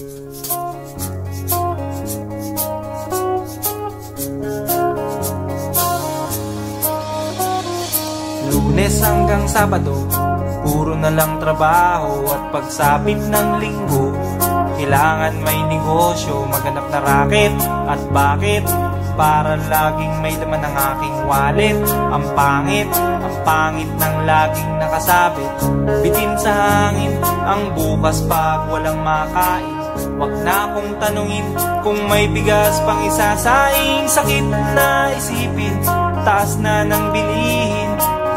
Lunes hanggang Sabado, puro na lang trabaho. At pagsapit ng Linggo, kailangan may negosyo, maghanap na raket. At bakit? Para laging may laman ng aking wallet. Ang pangit ng laging nakasabit. Bitin sa hangin ang bukas pag walang makain. Wag na akong tanungin kung may bigas pang isasaing. Sakit na isipin, taas na ng bilihin.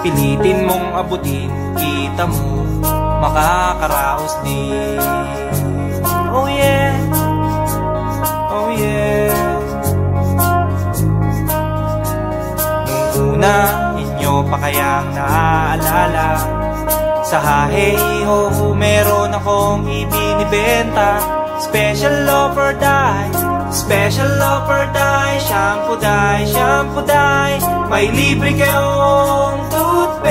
Pilitin mong abutin, kita mo, makakaraos din. Oh yeah, oh yeah. Nung una, inyo pa kayang naaalala, sa Haheho meron akong ibinibenta. Special offer die, special offer die. Shampoo die, shampoo die. May libre kayong toothpaste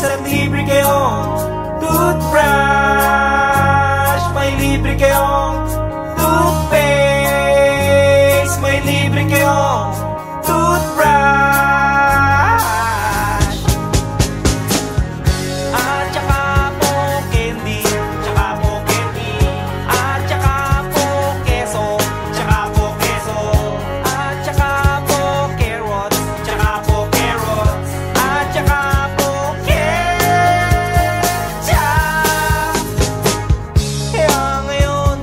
at libre kayong toothbrush. May libre kayong toothpaste, may libre kayong toothbrush. At saka po candy, tsaka po candy. At saka po keso, tsaka po keso. At saka po carrots, tsaka po carrots. At saka po ketchup. Kaya ngayon,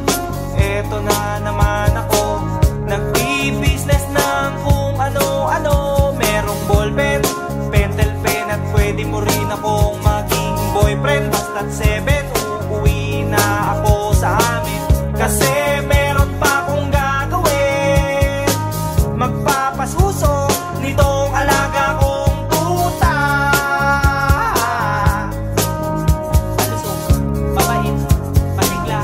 eto na naman ako, nagbi-business ng kung ano-ano. Merong ballpen, pentel pen, at pwede mo rin akong maging boyfriend. Basta't 7, uuwi na ako sa amin, kasi meron pa akong gagawin. Magpapasuso nitong alaga kong tuta. Palusok, mabait, pasigla.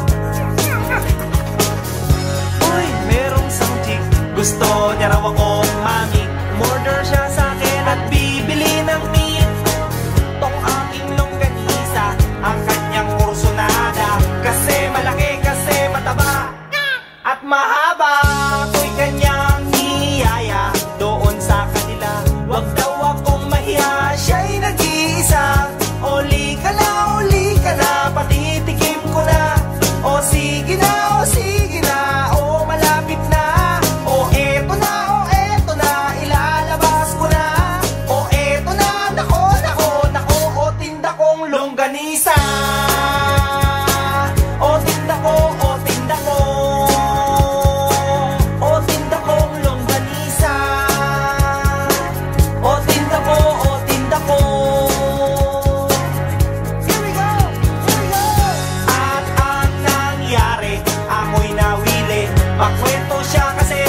Uy, merong isang chick, gusto niya raw akong mami. Murder siya sa akin at bibili ng meat. Tong aking longganisa, ang kanyang kursunada. Kasi malaki, kasi mataba at mahaba. Ako'y kanyang niyaya doon sa kanila. Wag daw akong mahiya, siya'y nag-iisa. Uli ka na, patitikim ko na. O sige na, o sige na, o malapit na. O eto na, ilalabas ko na. O eto na, nako, o tinda kong longganisa. O tinda ko, o tinda ko. O tinda kong longganisa. O tinda ko, o tinda ko. Here we go, here we go. At ang nangyari, ako'y nawili. Makwento siya kasi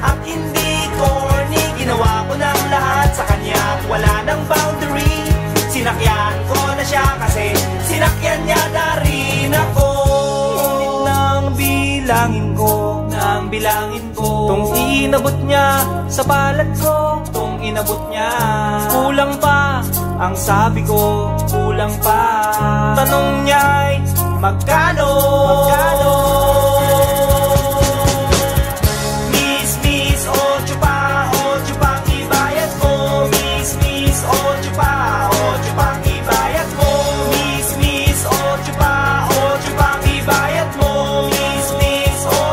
at hindi corny. Ginawa ko ng lahat sa kanya at wala ng boundary. Sinakyan ko na siya kasi sinakyan niya na rin ako. Nang bilangin ko tong inabot niya sa palad ko, tong inabot niya. Kulang pa, ang sabi ko, kulang pa. Tanong niya'y magkano? Miss, ocho pang ibayad ko. Miss, ocho pang ibayad mo. Miss, ocho pang ibayad mo. Miss, ocho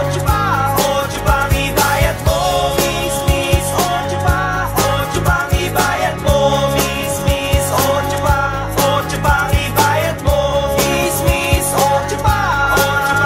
pang ibayad mo. Miss, ocho pang ibayad mo. Miss, ocho pang ibayad mo. Miss, ocho pang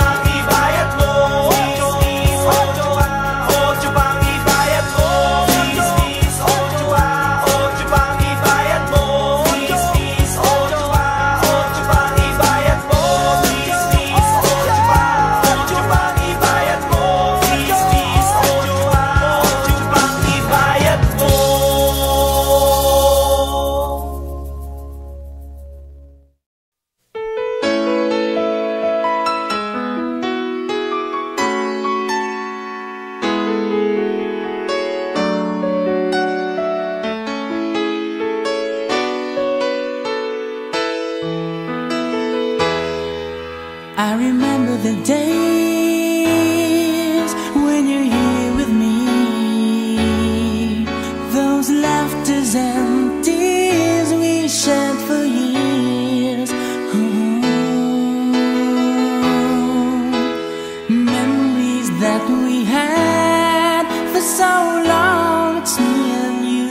the days when you're here with me. Those laughters and tears we shared for years. Memories that we had for so long. It's me and you.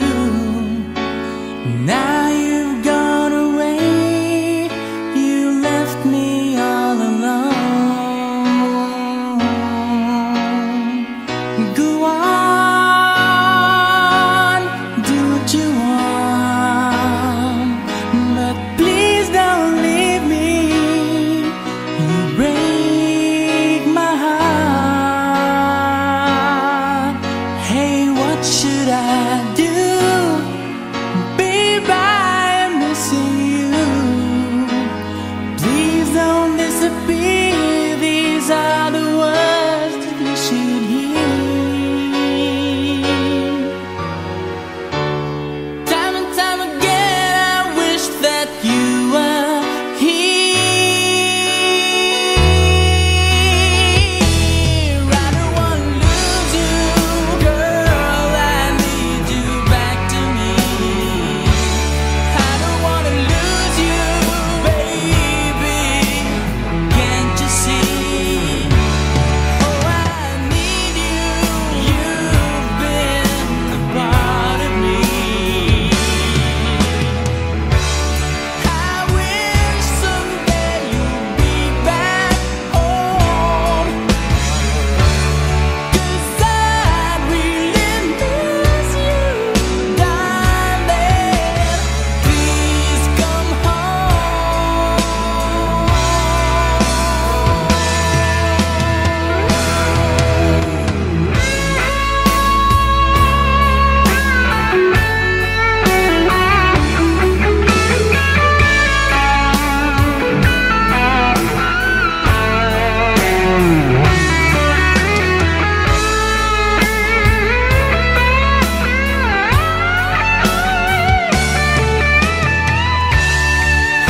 Now you've gone away. You left me all alone. Go on, do what you want, but please don't leave me. You break my heart. Hey, what should I do? Babe, I'm missing you. Please don't disappear. These are the words that you should hear. Time and time again, I wish that you were here. I don't wanna lose you, girl. I need you back to me. I don't wanna lose you, baby. Can't you see? Oh, I need you. You've been a part of me. I wish someday you'd be back home, 'cause I really miss you, darling. Please come home.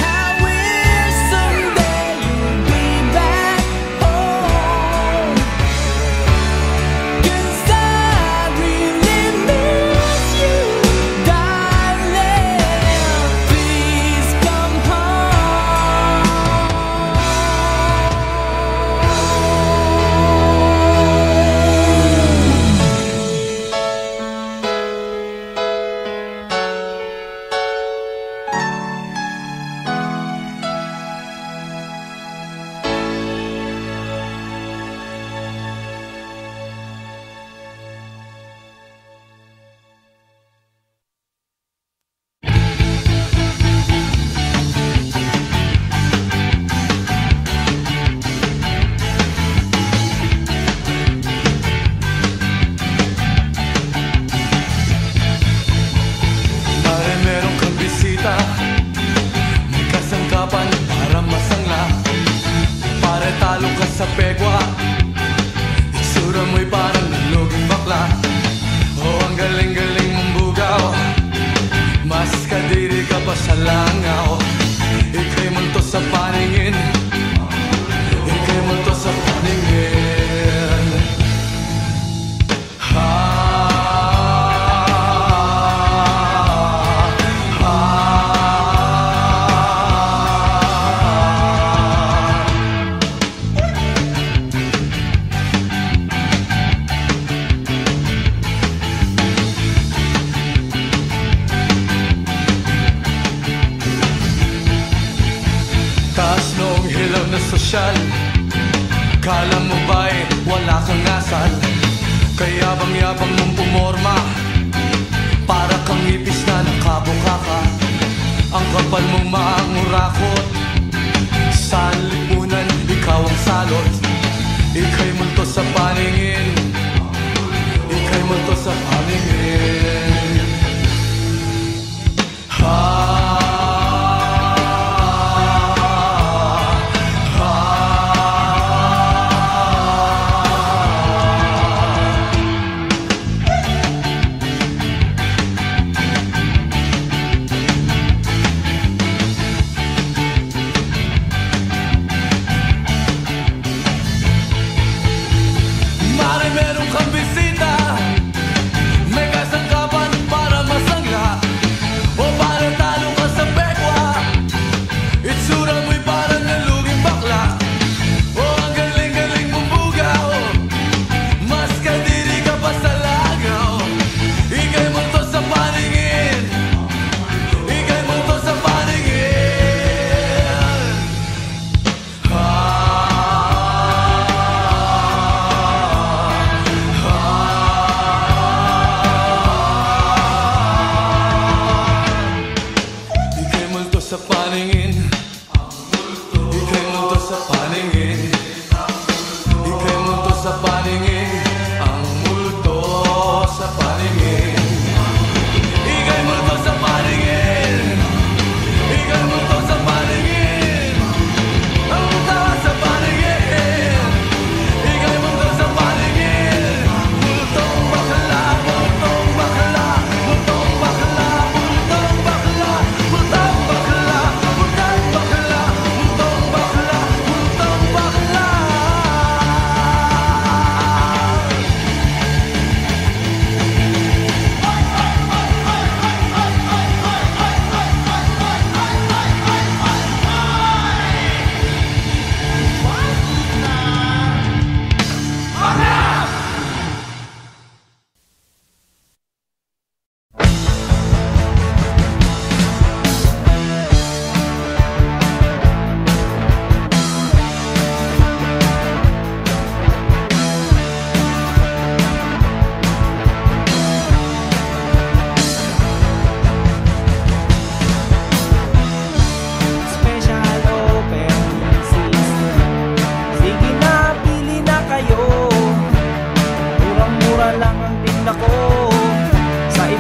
I wish someday you'd be back home, 'cause I really miss you, darling. Please come Pare, meron kang bisita. May kasangkapan para masangla. Pare, talo ka sa pegwa. Itsura mo'y parang naluging bakla. Oh, ang galing-galing mong bugaw. Mas kadiri ka pa sa langaw. Ika'y multo sa paningin. Ika'y multo sa paningin. Taas noong hilaw na sosyal. Kala mo ba'y wala kang asal? Kaya bang-yabang mong pumorma, para kang ipis na nakabuka ka. Ang kapal mong maangurakot, sa lipunan ikaw ang salot. Ika'y multo sa paningin. Ika'y multo sa paningin.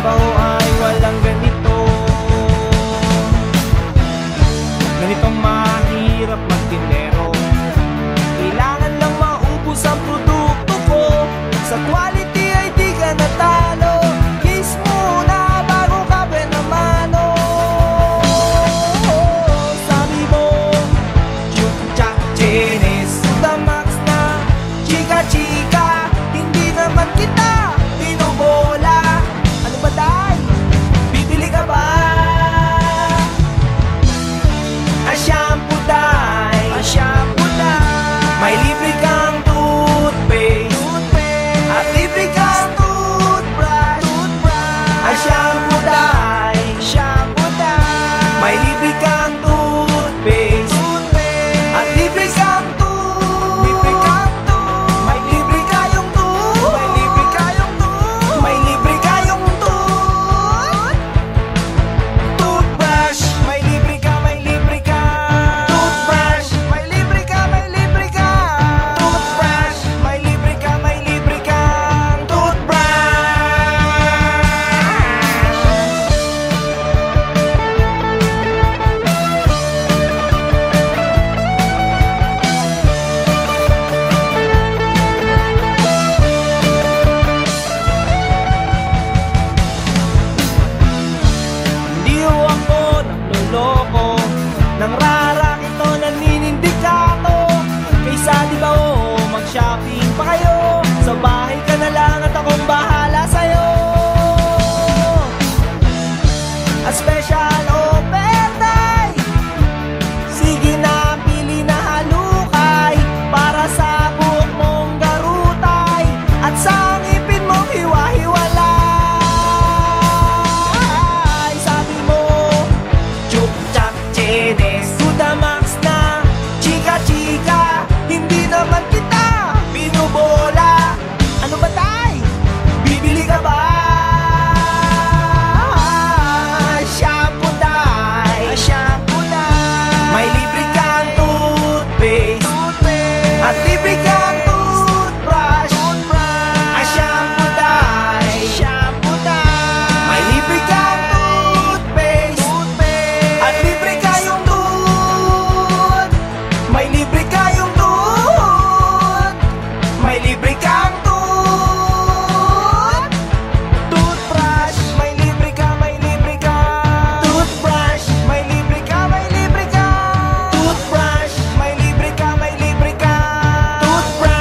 ba ho ay walang ganito? Ganitong mahirap magtindero. Kailangan lang maubos ang produkto ko. Sa quality ay di ka natalo. Kiss muna bago ka benamano. Sabi mo, chuk-chak Chinese, the max na chika-chika. Hindi naman kita binubola. Ano ba day? Bibili ka ba? A shampoo day, a shampoo day. May libre kang toothpaste at libre kang toothbrush. A shampoo day, shampoo day. May libre kang toothpaste at libre kang may libre kayong may libre kayong toothbrush. May libre ka toothbrush. May libre ka toothbrush. May libre ka toothbrush. Hindi ho ako nangloloko, nang rarakit o naninindikato. Kaysa di ba ho mag-shopping pa kayo? Sa bahay ka na lang at akong bahala sa'yo. A special offer day. Sige na, pili na halukay para sa buhok mong garutay at sa ngipin mong hiwa-hiwalay. Sabi mo, chuk-chak Chinese, to the max na chika-chika. Hindi naman kita binubola. Ano ba tay? Bibili ka ba? Shampoo day, shampoo day. May libre kang toothpaste at libre kang toothbrush. A shampoo day, shampoo day. May libre kang toothpaste at libre kayong may libre kayong may libre kang toothbrush. May libre ka toothbrush. May libre ka toothbrush. May libre ka toothbrush.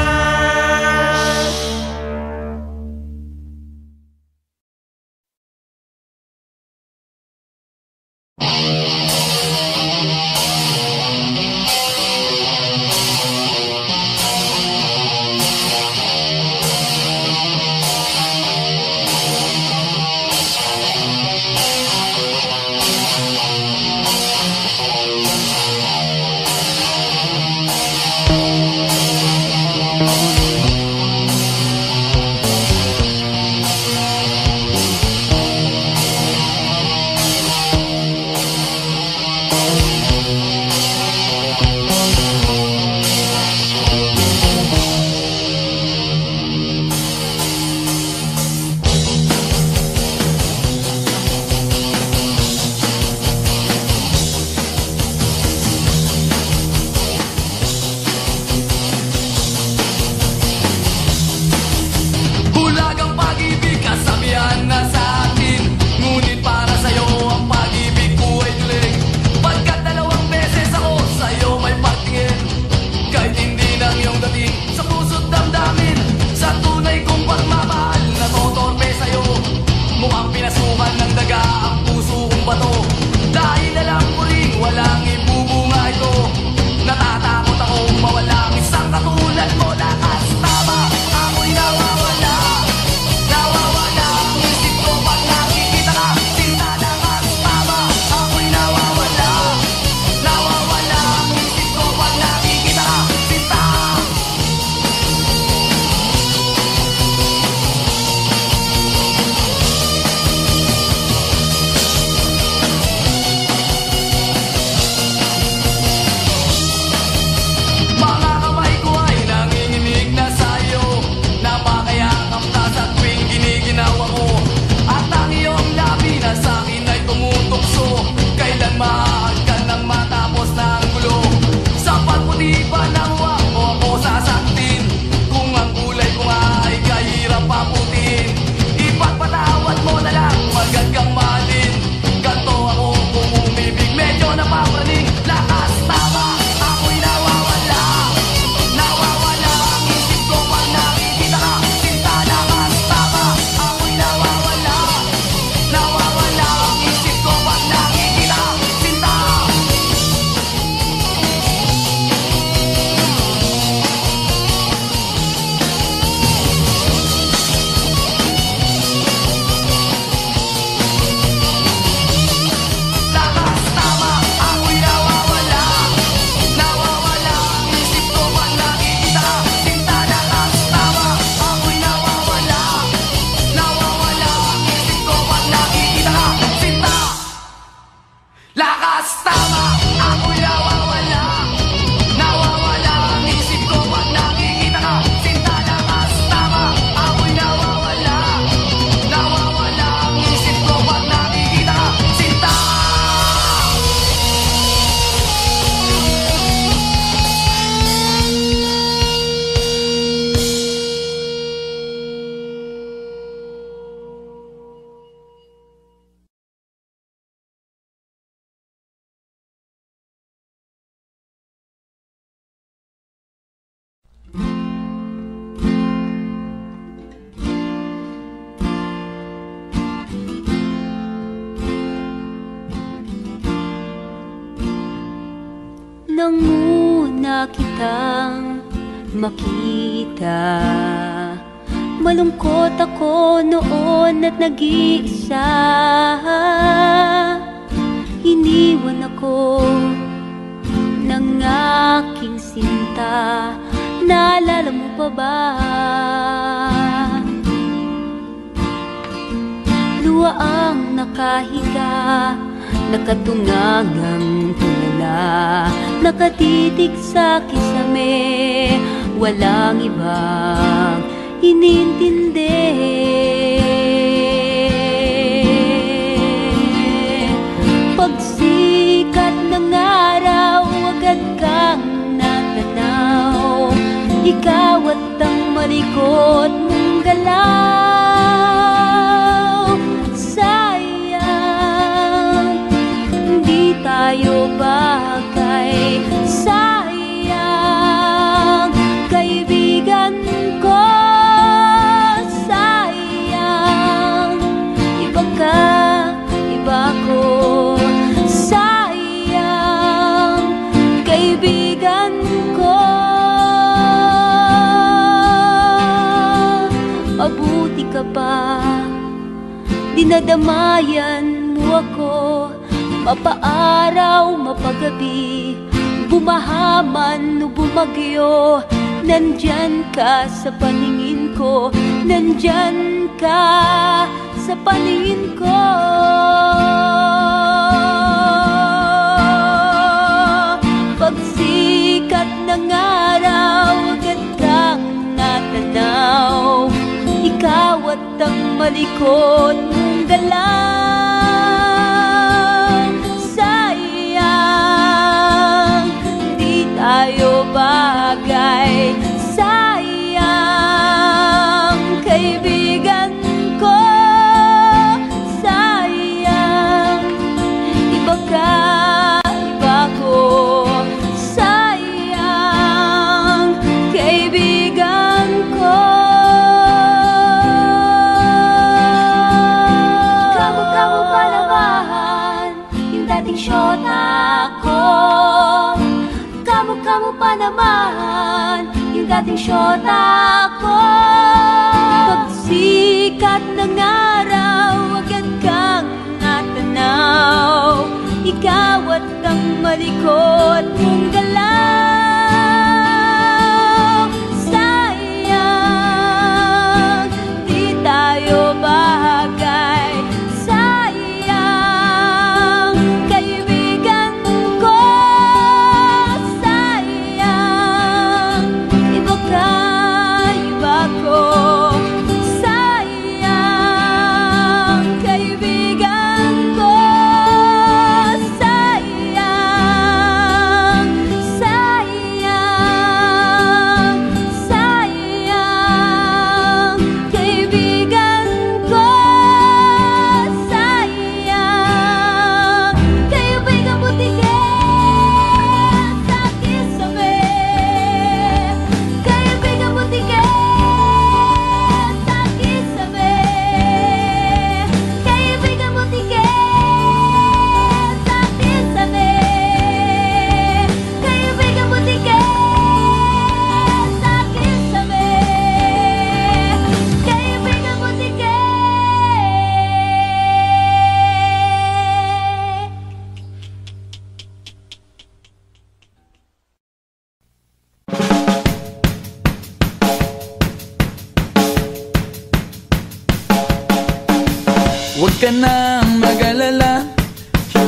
nang muna kitang makita. Malungkot ako noon at nag-iisa. Iniwan ako ng aking sinta. Naalala mo pa ba? Luha ang nakahiga, nakatungangang tulala, nakatitig sa kisame, walang ibang inintindi. Pagsikat ng araw, agad kang natanaw. Ikaw at ang malikot mong galaw. Sayang, hindi tayo bagay. Sayang, kaibigan ko. Sayang, iba ka, iba ko. Sayang, kaibigan ko. Mabuti ka pa, dinadamayan mo ako. Mapaaraw, mapagabi, bumahaman o bumagyo, nandyan ka sa paningin ko. Nandyan ka sa paningin ko. Pagsikat ng araw, agad kang natanaw. Ikaw at ang malikot mong galaw. Sayang, di tayo bagay. Sayang, kaibigan ko. Sayang, iba ka, iba ko. Sayang, kaibigan ko. Kamu pa naman yung dating syota ko. Kamu pa naman yung dating syota ko. Pagsikat ng araw, agad kang natanaw. Ikaw at ang malikot mong galaw. Sayang, di tayo bagay. Sayang, kaibigan ko. Sayang, iba ka, iba ko. Sayang, kaibigan ko. Sayang, sayang, sayang, kaibigan ko. Sayang, kaibigan butikin sa kisame. Kaibigan butikin sa kisame. Kaibigan butikin sa kisame. Kaibigan butikin sa kisame. Kaibigan butikin. Huwag ka nang mag-alala,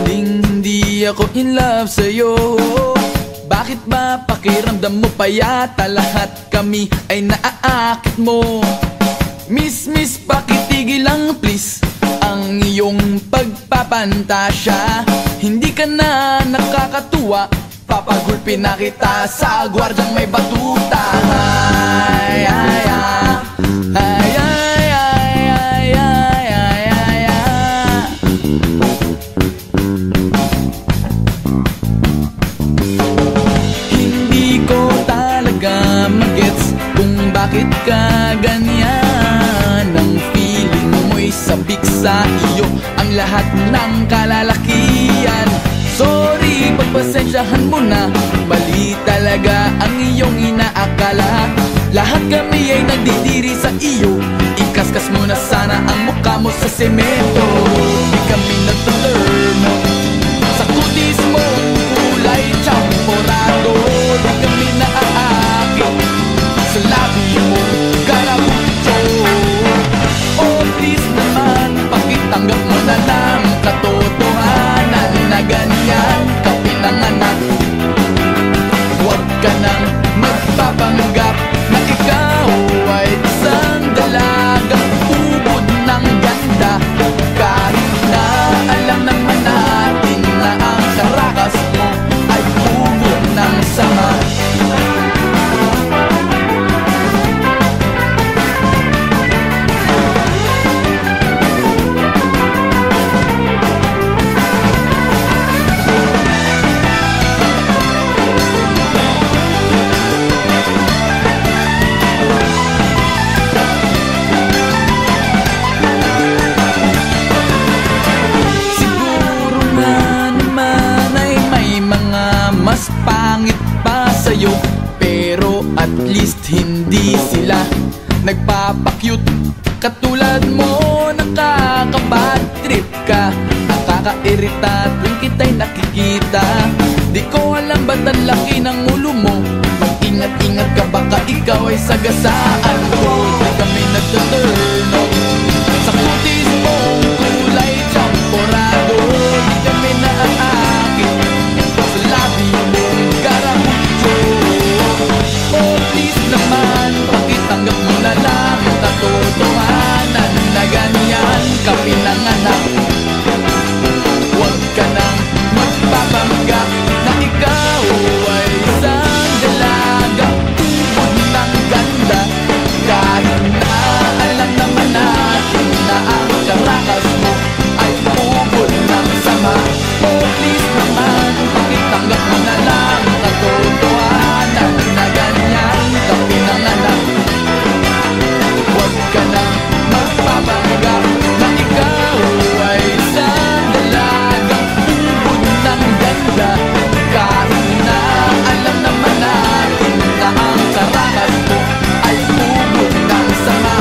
hindi ako in love sa'yo. Bakit ba pakiramdam mo pa yata lahat kami ay naaakit mo? Miss, pakitigil lang please ang iyong pagpapantasya. Hindi ka na nakakatuwa, papagulpin na kita sa gwardyang may batuta. Ay, ay, ay, ay, ay. Bakit ka ganyan? Ang feeling mo'y sabik sa iyo, ang lahat ng kalalakian. Sorry, pagpasensyahan mo na. Mali talaga ang iyong inaakala. Lahat kami ay nagdidiri sa iyo. Ikaskas mo na sana ang mukha mo sa semento. Di kami nagtaturn sa kutis mo, kulay champorado. Di kami naaakit sa labi mo, karabucho. Oh please naman, pakitanggap mo na lang katotohanan na ganyan ka pinanganak. Huwag ka nang magpapanggap na ikaw ay isang dalagang ubod ng ganda. Kahit na alam naman natin na ang karakas mo ay ubod ng sama. Mas pangit pa sa'yo, pero at least hindi sila nagpapakyut. Katulad mo, nakakabad trip ka, nakakairita tuwing kita'y nakikita. Di ko alam ba't ang laki ng ulo mo. Mag-ingat-ingat ka, baka ikaw ay sagasaan ko. Di kami nagtaturn sa kutis mong kulay champorado. Di kami naaakit sa labi mong karamucho. Oh please naman, pakitanggap mo na lang katotohanan na ganyan ka pinanganak. Huwag ka nang magpapanggap na ikaw ay isang dalagang ubod ng ganda. Kahit na alam naman natin na ang karakas mo ay ubod ng sama. Oh please naman, pakitanggap mo na lang katotohanan na ganyan ka pinanganak. Huwag ka nang magpapanggap na ikaw ay isang dalagang ubod ng ganda. Kahit na alam naman natin na ang karakas mo ay ubod ng sama.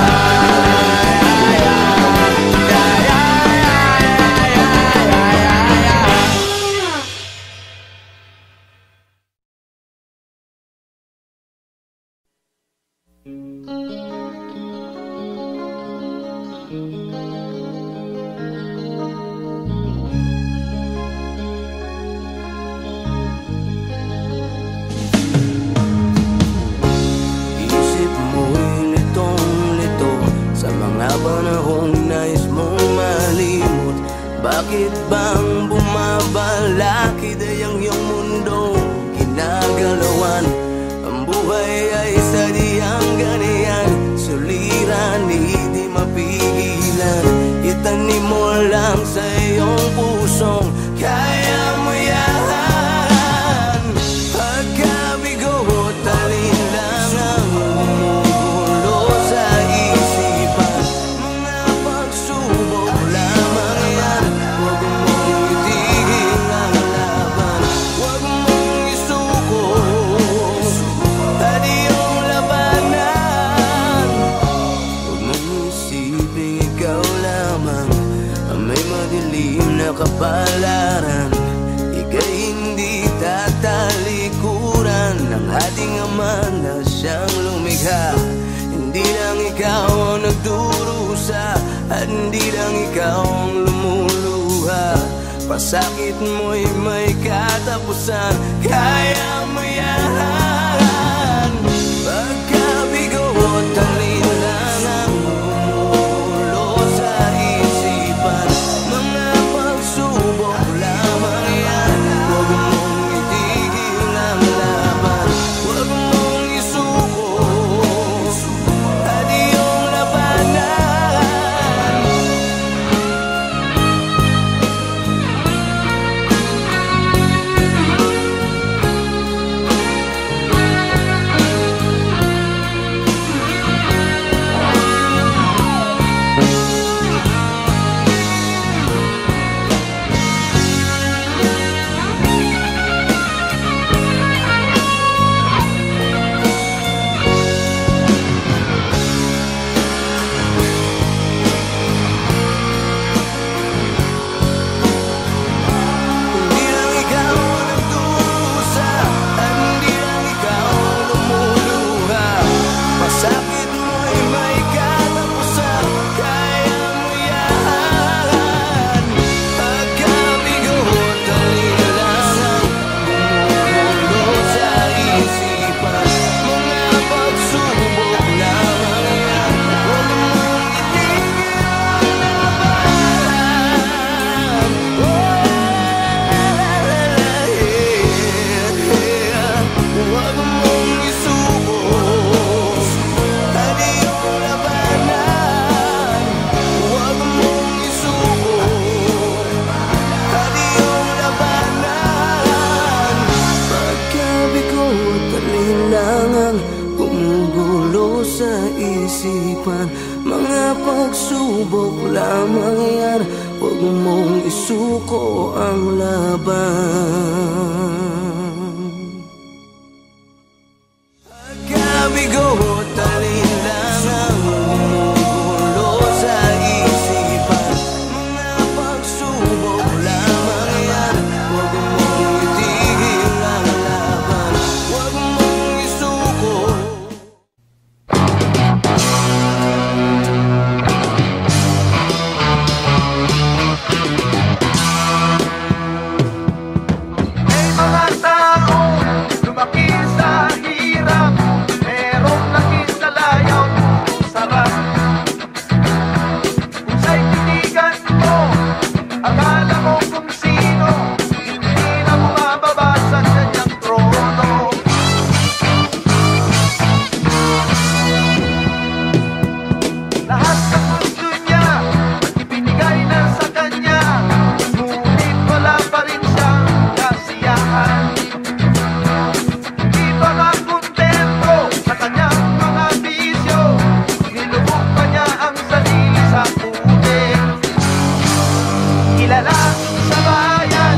Isip mo'y litong-lito sa mga panahong nais mong malimot. Bakit bang bumabalakid ay ang iyong mundo ginagalawan? Ang buhay ay sadyang ganyan, suliran, hindi mapigilan. Itanim mo lang sa iyong pusong kaya mo yan. Pagkabigo at alinlangang gumugulo sa isipan, mga pagsubok lamang yan. Huwag mong itigil ang laban, huwag mong isuko at iyong labanan. Huwag mong isipin ikaw lamang ang may madilim na kapalaran. Ika'y hindi tatalikuran ng ating Ama na siyang lumikha. Hindi lang ikaw ang nagdurusa at hindi lang ikaw ang lumuluha. Pasakit mo'y may katapusan, kaya mo yan. Pagkabigo at alinlangang gumugulo sa isipan, mga pagsubok lamang yan. Huwag mong itigil ang laban, huwag mong isuko at iyong labanan. sa isipan. Mga pagsubok lamang yan, huwag mong isuko ang laban. Pagkabigo, talin lang ang gumugulo sa isipan. Mga pagsubok lamang yan, huwag mong itigil ang laban. Huwag mong isuko. May mga tao lumaki sa hirap, merong laki sa layaw, sarap. Kung sa'y titigan mo, akala mo kung sino, hindi na bumababa sa kanyang trono. Lahat ng gusto niya, ibinigay na sa kanya, ngunit wala pa rin siyang kasiyahan. Hindi pa nga kontento sa kanyang mga bisyo, nilubog pa niya ang sarili sa putik. Kilala sa bayan,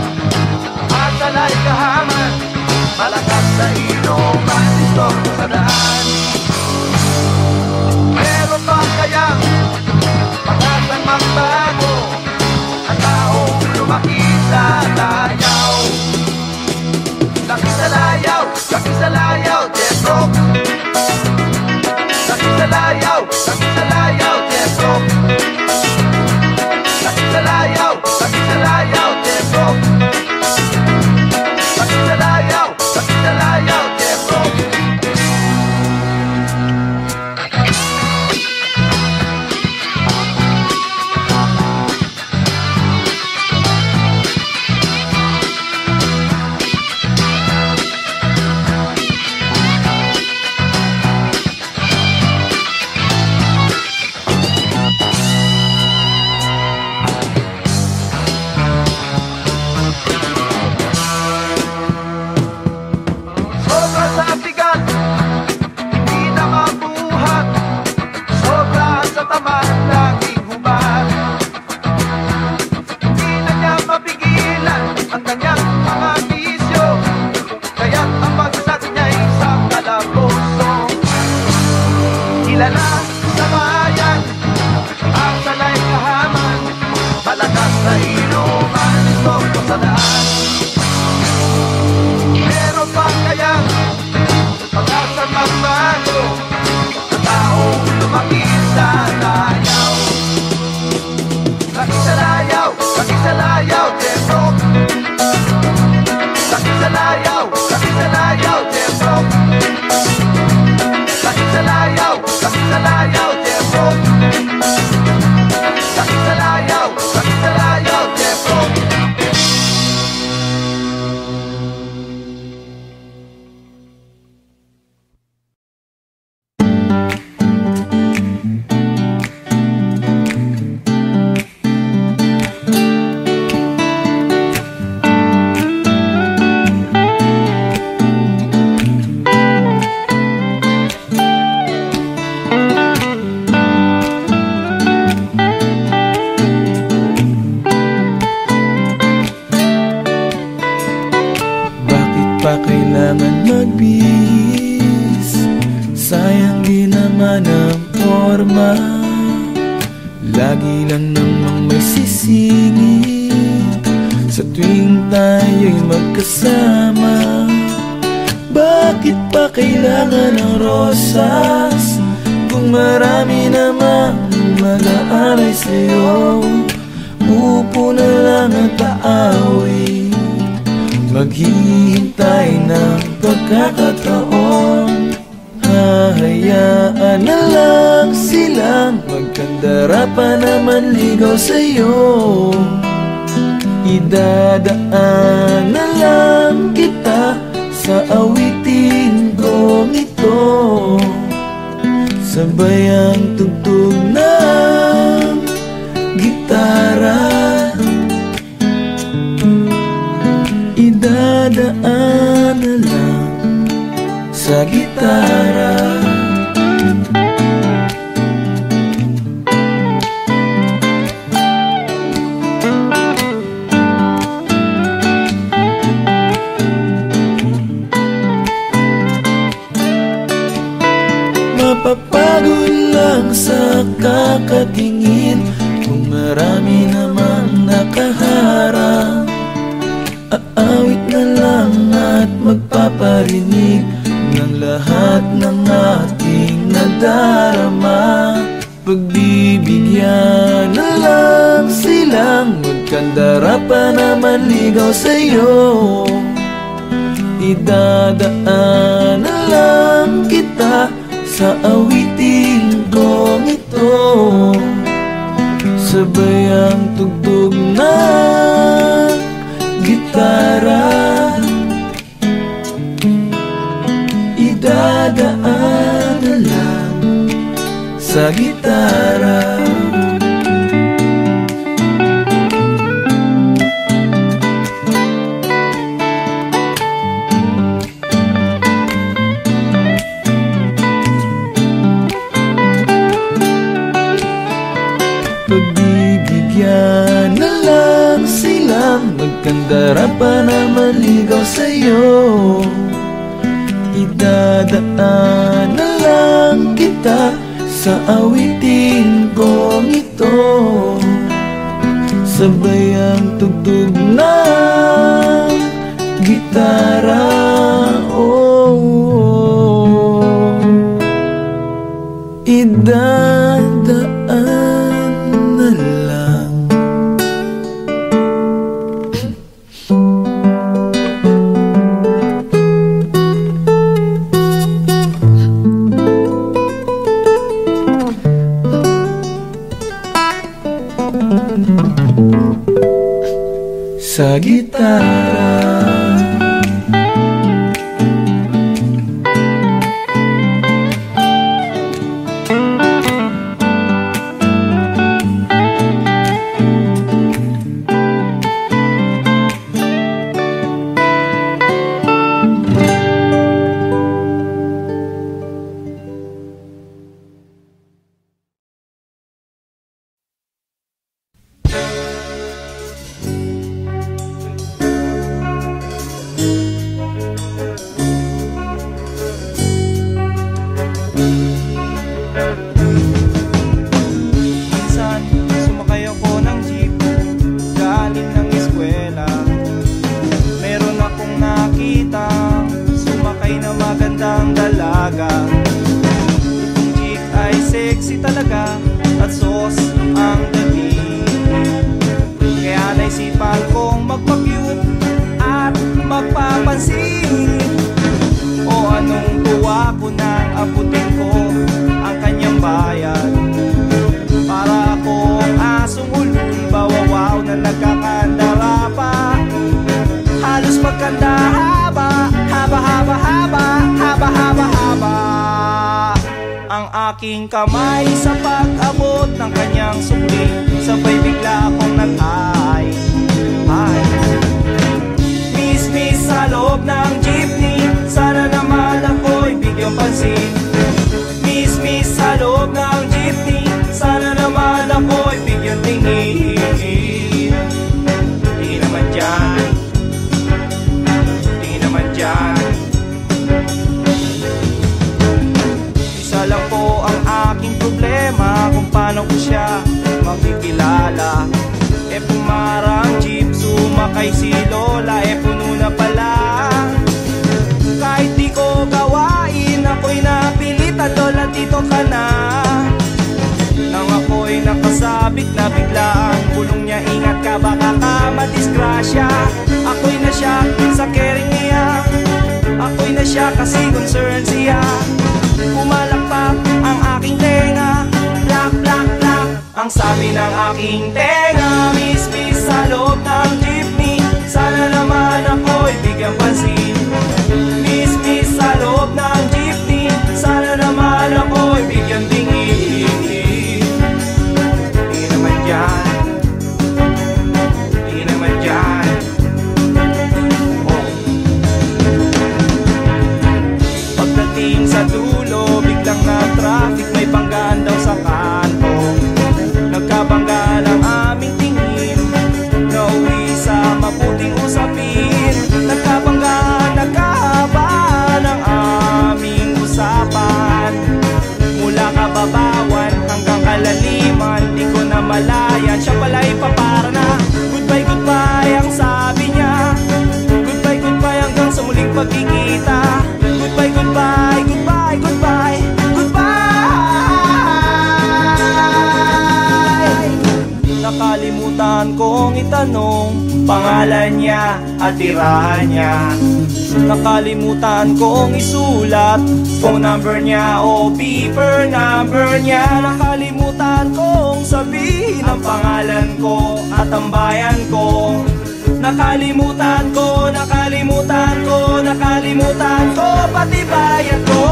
at alay kahaman, malakas sa inuman, distorto sa daan. Pero pa kayang pag-asang magbago ang taong lumaki sa layaw? Laki sa layaw, laki sa layaw, Death Rock. Laki sa layaw, Death Rock. Laki sa layaw, Death Rock. Laki sa layaw, Death Rock. Sobra sa bigat, hindi na mabuhat. Sobra sa tamad, laging hubad. Hindi na niya mapigilan ang kanyang mga bisyo, kaya't ang bagsak niya'y sa kalaboso. Kilala sa bayan, ang sanay kahaman, malakas na inuman, distorto sa daan. Pero pa kayang pag-asang magbago ang taong lumaki sa layaw? Laki sa layaw, Death Rock. Laki sa layaw, Death Rock. Laki sa layaw, Death Rock. Laki sa layaw, Death Rock. Bakit pa kailangan magbihis? Sayang din naman ang forma. Lagi lang namang may sisingit sa tuwing tayo'y magkasama. Bakit pa kailangan ng rosas kung marami namang mag-aalay sa'yo? Upo na lang at aaway, maghihintay ng pagkakataon. Hahayaan na lang silang magkandara pa naman ligaw sa'yo. Idadaan na lang kita sa awitin kong ito, sabay ang tugtog ng gitara. Idadaan na lang sa gitara. Mapapagod lang sa kakatingin kung marami namang nakaharang. Aawit na lang at magpaparinig ng lahat ng aking nadarama. Pagbibigyan na lang silang magkandara pa naman ligaw sa'yo. Idadaan na lang kita sa awiting kong ito, sabay ang tugtog ng gitara. Idadaan na lang sa gitara. Pagbibigyan na lang silang magkandara pa naman ligaw sa'yo. Idadaan na lang kita sa awitin kong ito, sabay ang tugtog ng gitara. Idadaan na lang. Sa gitara. Aking kamay sa pag-abot ng kanyang sukli, sabay bigla akong nag-ay. Miss sa loob ng jeepney, sana naman ako'y bigyang pansin. Miss sa loob ng jeepney, sana naman ako'y bigyang tingin. Di naman dyan, di naman dyan. Isa lang po ang aking problema, kung paano ko siya makikilala. Pumarang jeep, sumakay si Lola, puno na pala. Kahit di ko gawain, ako'y napilitan, Lola dito ka na. Nang ako'y nakasabit na bigla ang bulong niya, ingat ka baka ka madisgrasya. Ako'y nasyak sa caring niya, ako'y nasyak kasi concern siya. Pumalakpak ang aking tenga, plak plak plak ang sabi ng aking tenga. Miss sa loob ng jeepney, sana naman ako'y bigyang pansin. Miss sa loob ng jeepney, sana naman ako'y bigyang tingin. Di naman dyan, di naman dyan. Pagdating sa dulo, biglang na-traffic, may banggaan daw sa kanto. Nagkabangga ng aming tingin, nauwi sa mabuting usapin. Nagkabangga, nagkahaba ng aming usapan. namamalayan. Siya pala'y papara na. Goodbye, goodbye ang sabi niya. Goodbye, goodbye hanggang sa muling pagkikita. Goodbye, goodbye, goodbye, goodbye, goodbye. Nakalimutan kong itanong pangalan niya at tirahan niya. Nakalimutan kong isulat phone number niya o beeper number niya. Nakalimutan kong sabihin ang pangalan ko at ang bayan ko. Nakalimutan ko, nakalimutan ko, nakalimutan ko pati bayan ko.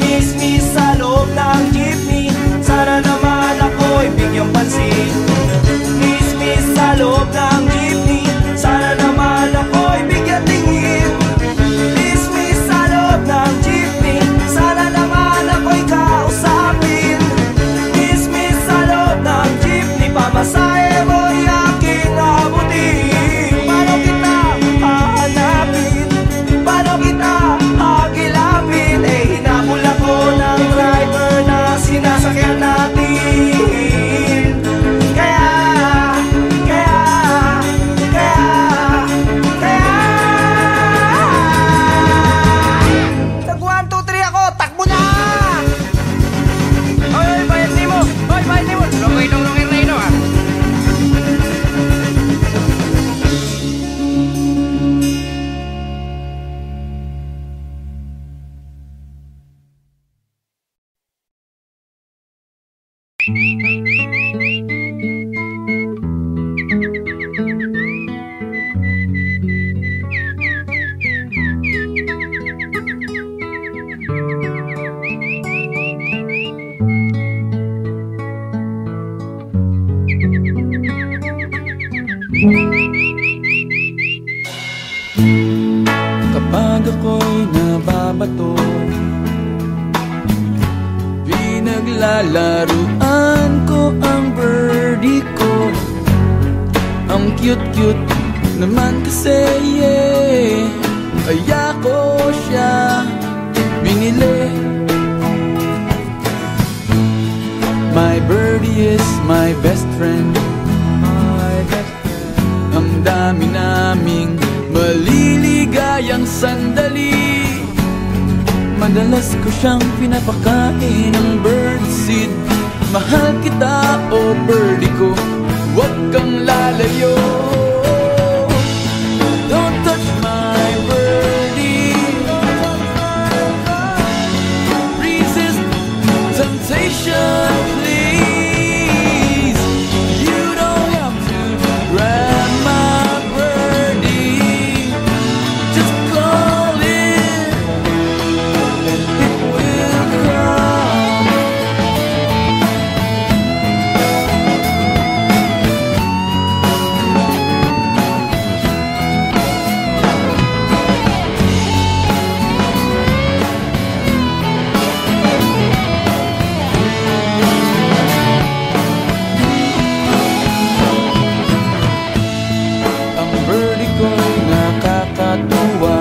Miss sa loob ng jeepney, sana naman ako'y bigyang pansin. Miss sa loob ng jeepney, sana naman ako'y bigyan tingin. Miss sa loob ng jeepney, sana naman ako'y kausapin. Miss sa loob ng jeepney, pamasahe mo'y aking abutin. Paano kita hahanapin? Paano kita hagilapin? Eh hinabol ako ng driver na sinasakyan natin. Kapag ako'y nababato, pinaglalaruan ko ang birdie ko. Ang cute-cute naman kasi, yeah. Kaya ko siya binili. My birdie is my best friend. Ang dami naming maliligayang sandali. Madalas ko siyang pinapakain ng birdseed. Mahal kita o birdie ko, huwag kang lalayo. Don't touch my birdie. Resist temptation, please. You don't have to grab my birdie. Just call it and it will come. Ang birdie ko'y nakakatuwa,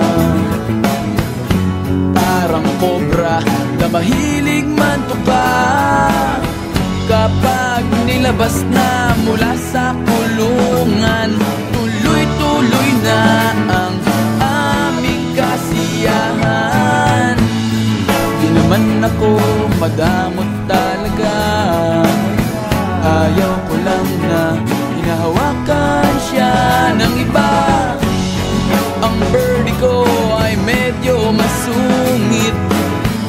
parang cobra na mahilig mantuka. Kapag nilabas na mula sa kulungan, tuloy-tuloy na ang aming kasiyahan. Di naman ako madamot talaga, ayaw ko lang na hinahawakan siya ng iba. Ang birdie ko ay medyo masungit,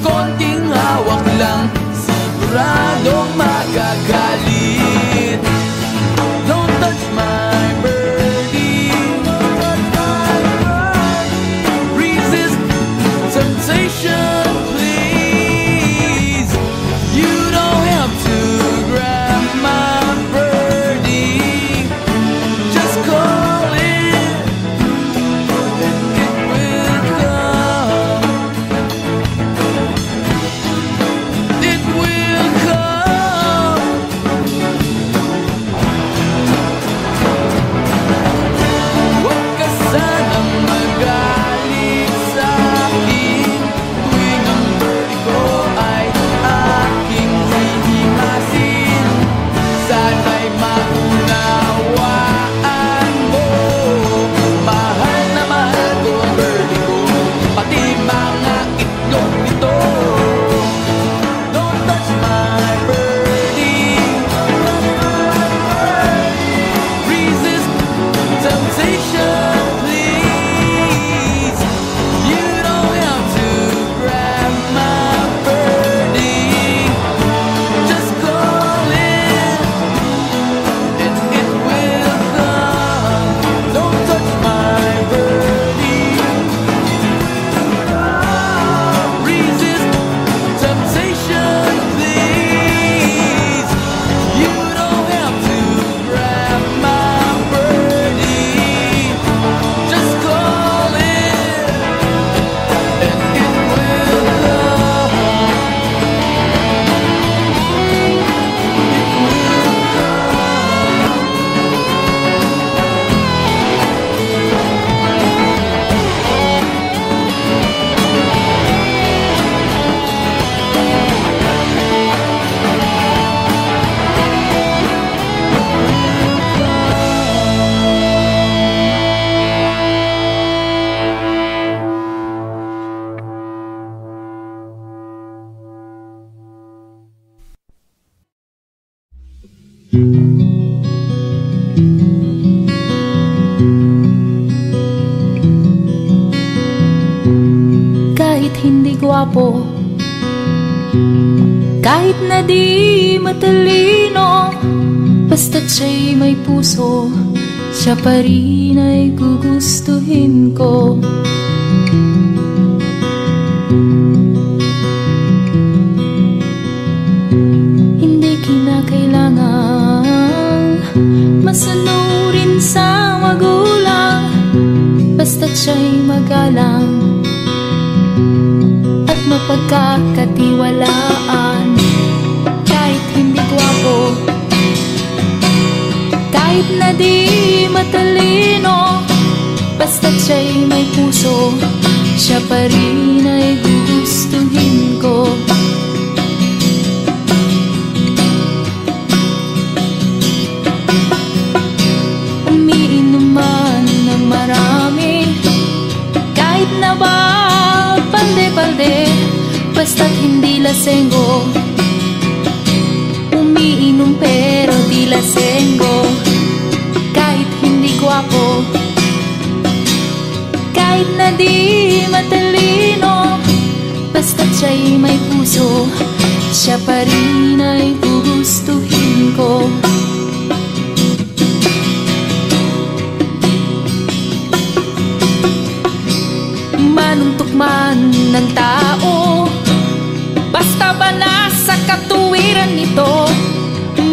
konting hawak lang siguradong magagalit. Don't touch my birdie. Resist temptation, please. You don't have to grab my birdie. Just call it and it will come. Kahit hindi gwapo, kahit na di matalino, basta't siya'y may puso, siya pa rin ay gugustuhin ko. Hindi kinakailangang masanurin sa magulang, basta't siya'y magalang at mapagkakatiwalaan. Kahit hindi gwapo, kahit na di matalino, basta't siya'y may puso, siya pa rin ay gugustuhin ko. Umiinom man ng marami, kahit na ba palde-palde, basta't hindi lasenggo. Umiinom pero di lasenggo. Kahit hindi gwapo, kahit na di matalino, basta't siya'y may puso, siya pa rin ay gugustuhin ko. Manuntok man ng tao, basta ba nasa katuwiran nito,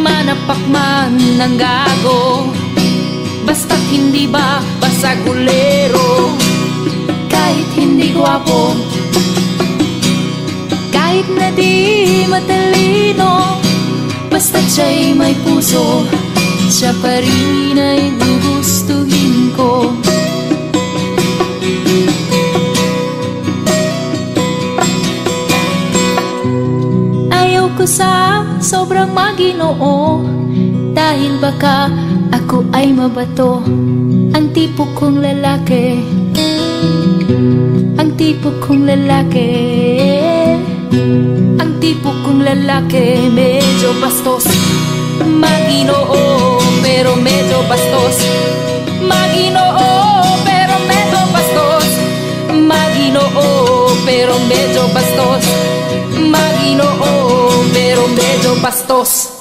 manapak man ng gago, basta't hindi ba basagulero. Kahit hindi gwapo, kahit na di matalino, basta't siya'y may puso, siya pa rin ay gugustuhin ko. Ayaw ko sa sobrang maginoo, dahil baka ako ay mabato. Ang tipo kong lalaki, ang tipo kong lalaki, ang tipo kong lalaki, medyo bastos. Maginoo pero medyo bastos. Maginoo pero medyo bastos. Maginoo pero medyo bastos. Maginoo pero medyo bastos.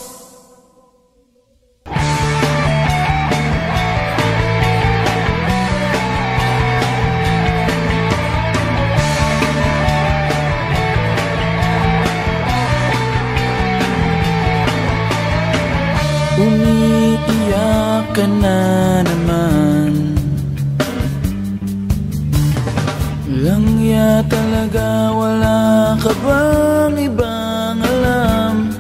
Umiiyak ka na naman, langya talaga, wala ka bang ibang alam?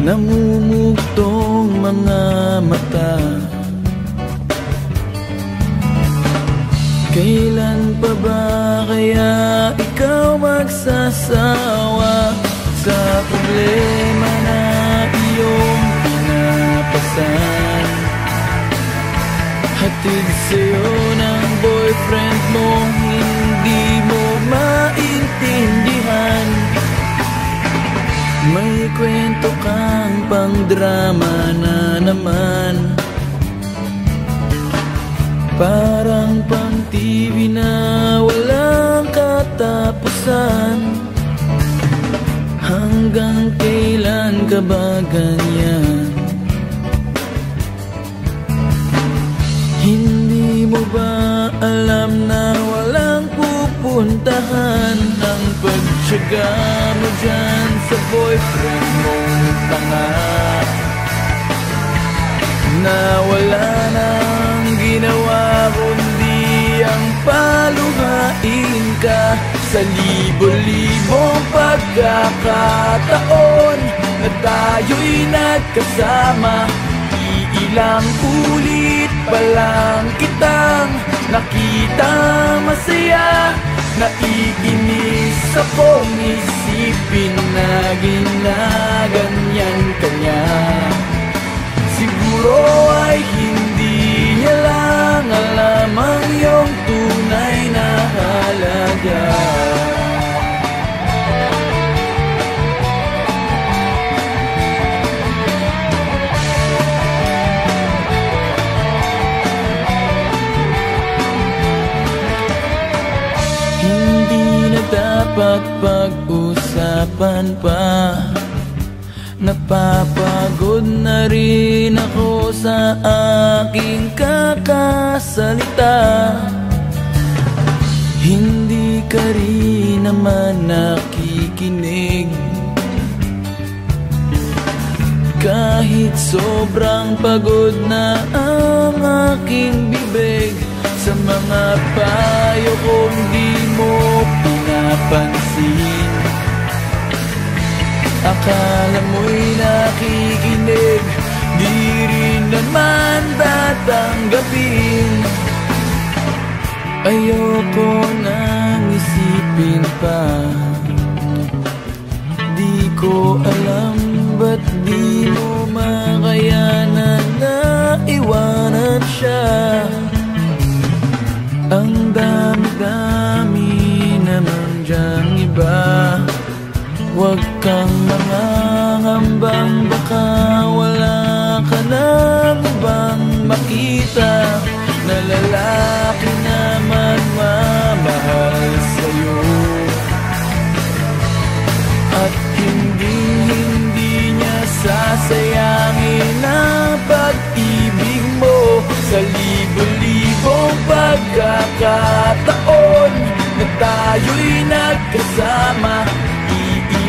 Namumugtong mga mata, kailan pa ba kaya ikaw magsasawa sa problema na iyong pinapasan? Hatid sa'yo ng boyfriend mo, hindi mo maintindihan. May kwento kang pang-drama na naman, parang pang-TV na walang katapusan. Hanggang kailan ka ba ganyan? Hindi mo ba alam na walang pupuntahan ang pagtyaga mo dyan sa boyfriend mong tanga, na wala nang ginawa kundi ang paluhain ka sa libo-libong pagkakataon na tayo'y nagkasama. Iilang ulit pa lang kitang nakita masaya, naiinis akong isipin na ginaganyan ka niya. Siguro ay hindi niya lang alam ang iyong tunay na halaga. mapagpag-usapan pa. Napapagod na rin ako sa aking kakasalita. Hindi ka rin naman nakikinig. Kahit sobrang pagod na ang aking bibig, sa mga payo kong di mo pinapansin. Akala mo'y nakikinig, di rin naman tatanggapin. Ayoko nang isipin pa. Di ko alam ba't di mo makayanan na iwanan siya. Ang dami-dami naman dyang iba. Huwag kang mangangambang baka wala ka nang ibang makita na lalaki naman mamahal sa'yo. At hindi niya sasayangin ang pag-ibig mo sa libo-libong pagkakataon na tayo'y nagkasama.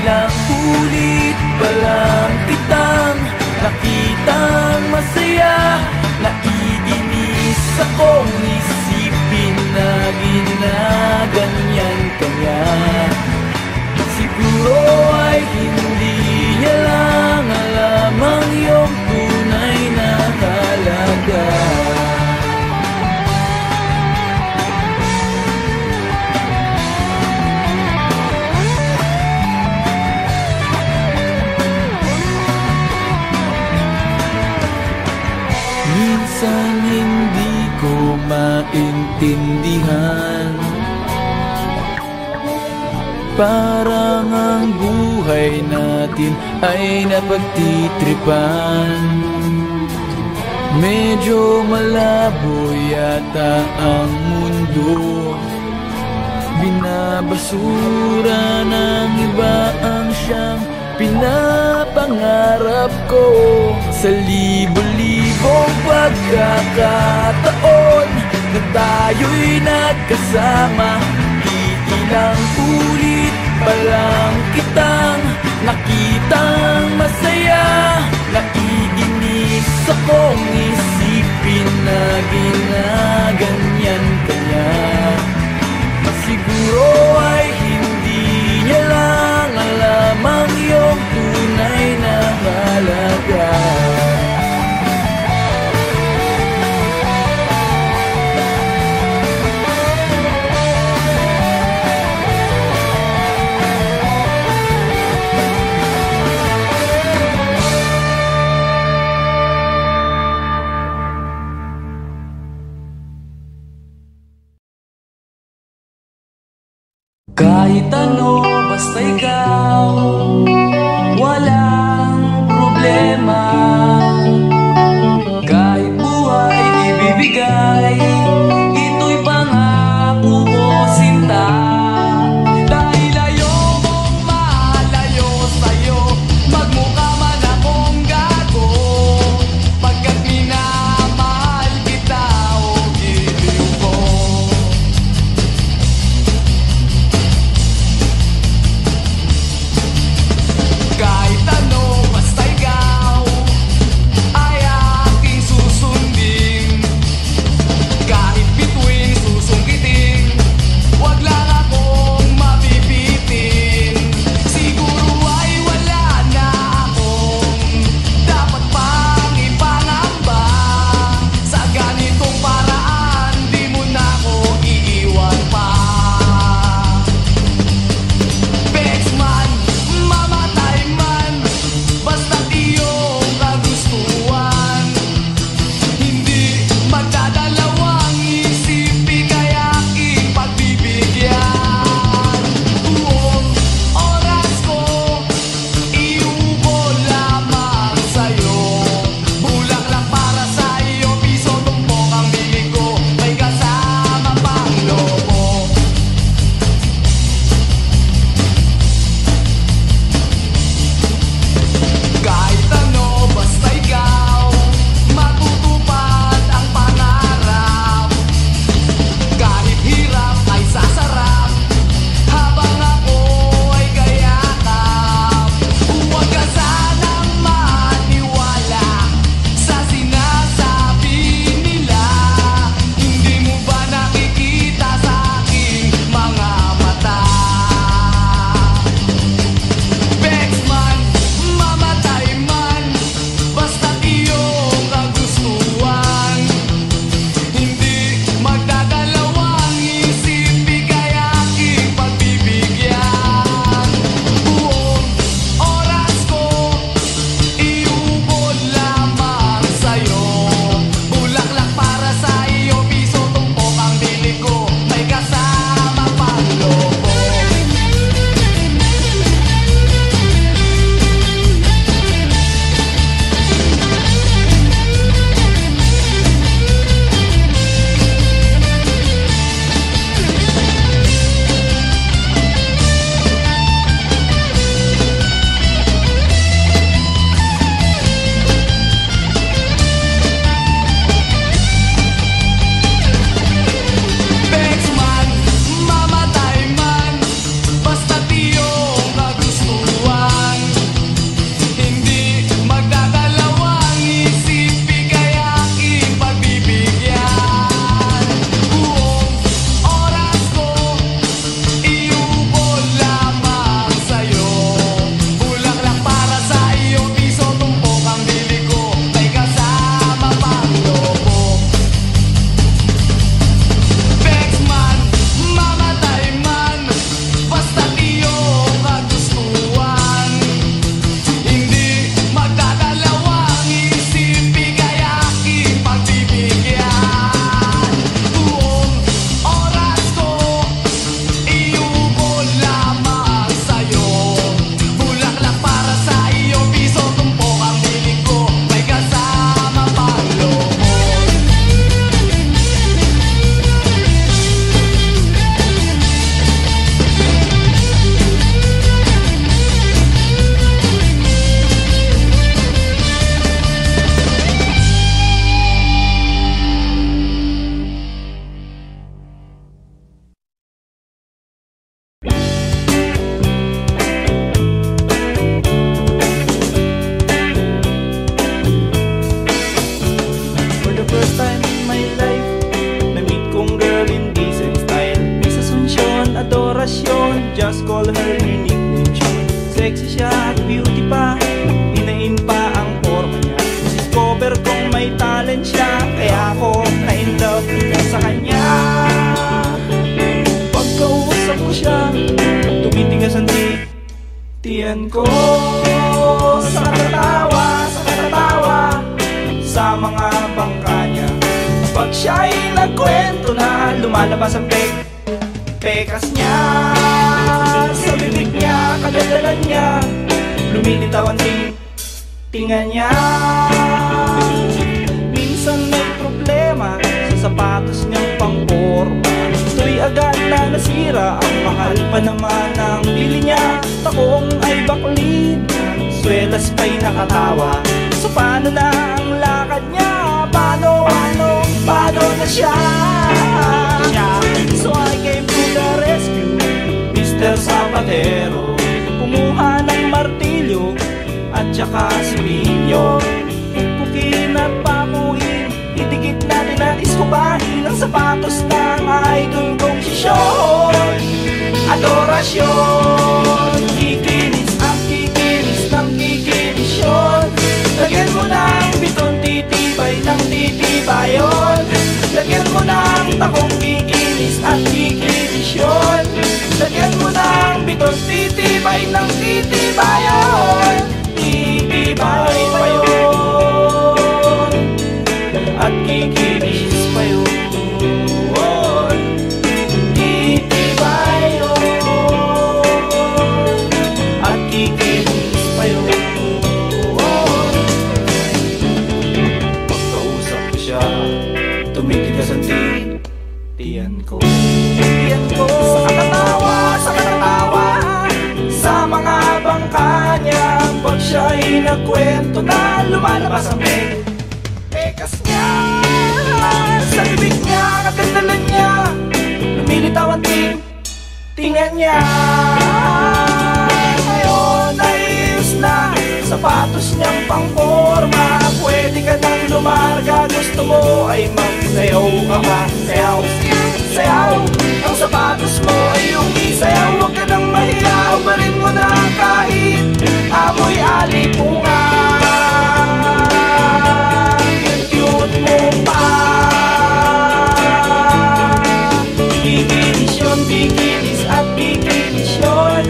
Ilang ulit pa lang kitang nakitang masaya. Naiinis akong isipin na ginaganyan ka niya. Siguro ay hindi niya lang alam ang iyong tunay na halaga. Minsan hindi ko maintindihan, parang ang buhay natin ay napagtitripan. Medyo malabo yata ang mundo, binabasura ng iba ang siyang pinapangarap ko. Sa libo-libong pagkakataon na tayo'y nagkasama, ilang ulit pa lang kitang nakitang masaya. Naiinis akong isipin na ginaganyan ka niya. Siguro ay hindi niya lang alam ang iyong tunay na halaga. Kahit ano, basta ikaw, walang problema. Kahit buhay ibibigay, ito'y pangako ko, sinta. Dahil ayokong malayo sa'yo, magmukha man akong gago. Pagkat minamahal kita, o giliw ko. Tiyan ko sa katatawa, sa mga bangka niya. Pag siya'y nagkwento na, lumalabas ang pekas niya. Sa bibig niya, kadadalan niya, lumilitaw ang tingan niya. Minsan may problema sa sapatos niyang pangporma. Ito'y agad na nasira, ang mahal pa naman ang bili niya. Takong ay baklid, swelas pa'y nakatawa. So paano na ang lakad niya? Paano na siya? So I came to the rescue, Mr. Zapatero. Kumuha ng martilyo at saka similyo. Pukin at papuin, idikit natin at iskubahin ang sapatos ng idol kong si Sean. Adorasyon, kikinis ang kikinis ng kikinisyon. Lagyan mo ng biton, titibay ng titibayon. Lagyan mo ng takong kikinis at kikinisyon. Lagyan mo ng biton, titibay ng titibayon. Titibay pa yun at kikinis pa yun. Titibay yun at kikinis pa yun. Pagkausap ko siya, tumitigas ang tiyan ko. Sa katatawa, sa mga bangka niya. Pag siya'y nagkwento na, lumalabas ang pekas niya. Sa bibig niya, kagandalan niya, lumilitaw ang tingan niya. Ngayon ayos na sapatos niyang pangporma. Pwede ka nang lumarga, gusto mo ay magsayaw ka ba? Sayaw, sayaw, ang sapatos mo ay umisayaw. Huwag ka nang mahiya, umarin mo na kahit amoy alipungan. Yung cute mo pa, kikinisyon, kikinis at kikinisyon.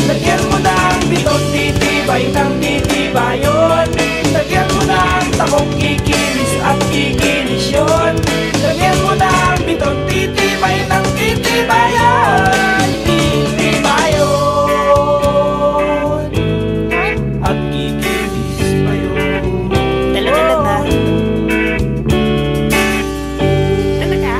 Lagyan mo ng biton, titibay ng titibayon. Lagyan mo ng takong kikinis at kikinisyon. Lagyan mo ng biton, titibay ng titibayon. Titibayon at kikinis pa yun. Dala-dala na. Talaga?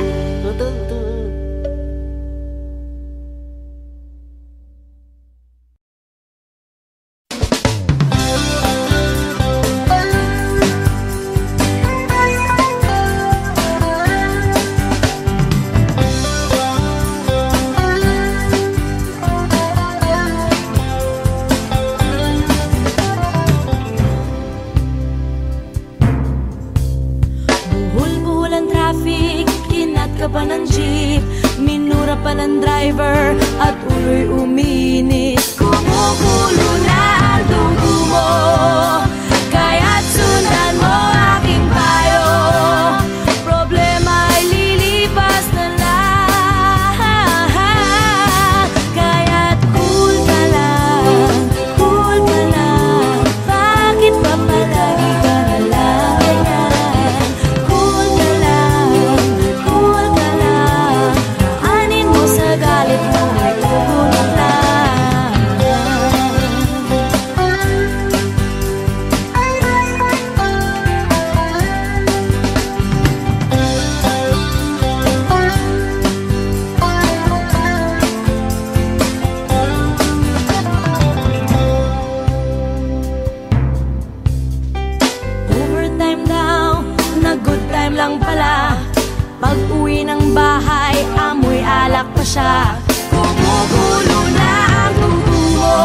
Buhol-buhol ang traffic, kinat ka pa ng jeep. Minura pa ng driver at ulo'y uminis. Kumukulo na ang dugo mo, kaya't sundan mo aking payo. Problema ay lilipas na lang, kaya't cool ka lang, cool ka lang. Bakit ba palagi ka na lang ganyan? Cool ka lang, cool ka lang. Anin mo sa galit mo ay kukulat lang. Overtime daw, na good time lang pala. Pag uwi ng bahay, amoy alak pa siya. Kumukulo na ang dugo mo,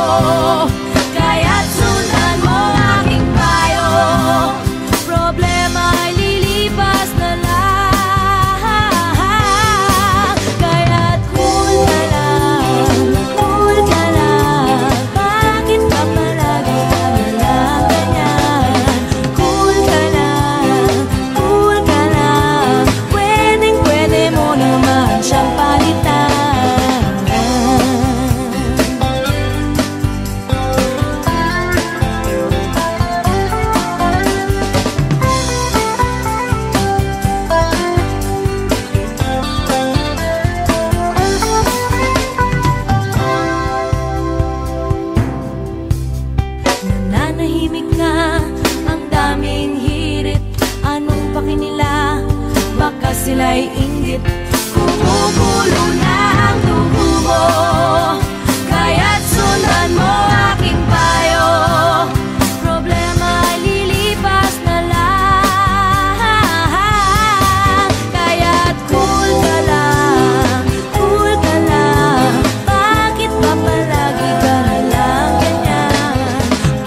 kaya't sundan mo aking payo. Problema ay lilipas na lang, kaya't cool ka lang, cool ka lang. Bakit ba palagi ka na lang ganyan? Cool ka lang, cool ka lang. Pwedeng-pwede mo naman siyang palitan. sila'y inggit. Kumukulo na ang dugo mo, kaya't sundan mo aking payo. Problema ay lilipas na lang, kaya't cool ka lang, cool ka lang. Bakit ba palagi ka na lang ganyan?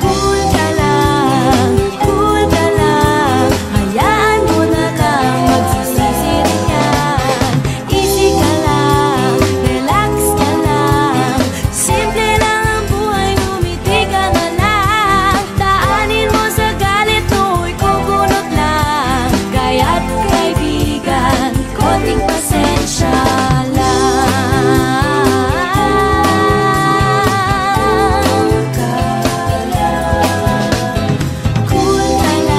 Cool ka lang, cool ka lang. Hayaan mo na lang, magsisisi rin yan. Easy ka lang, relax ka lang. Simple lang ang buhay, ngumiti ka na lang. Daanin mo sa galit, no'y kukunot lang. Kaya't kaibigan, konting pasensya lang. Cool ka lang, cool ka lang.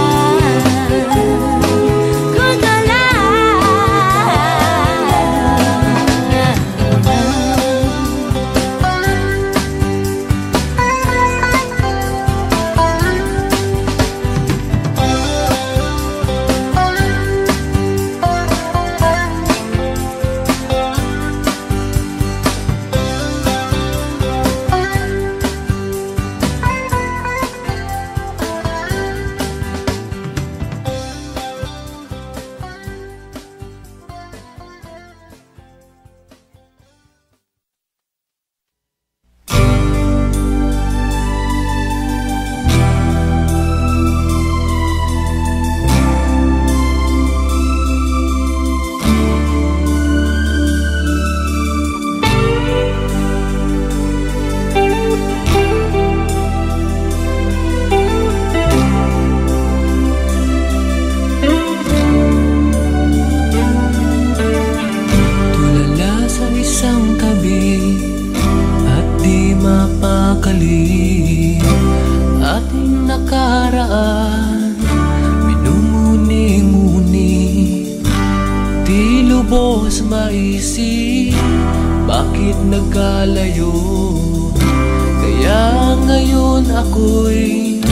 Tulala sa isang tabi at di mapakali, ating nakaraan minumuni-muni, di lubos maisip bakit nagkalayo. Kaya ngayon ako'y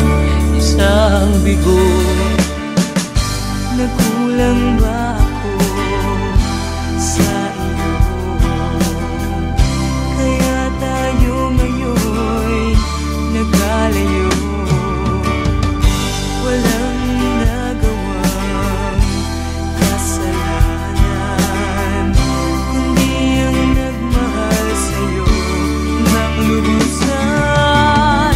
isang bigo. Nagkulang ba ako sa iyo? Kaya tayo ngayon nagkalayo. Walang nagawang kasalanan, kundi ang nagmahal sa'yo ng lubusan.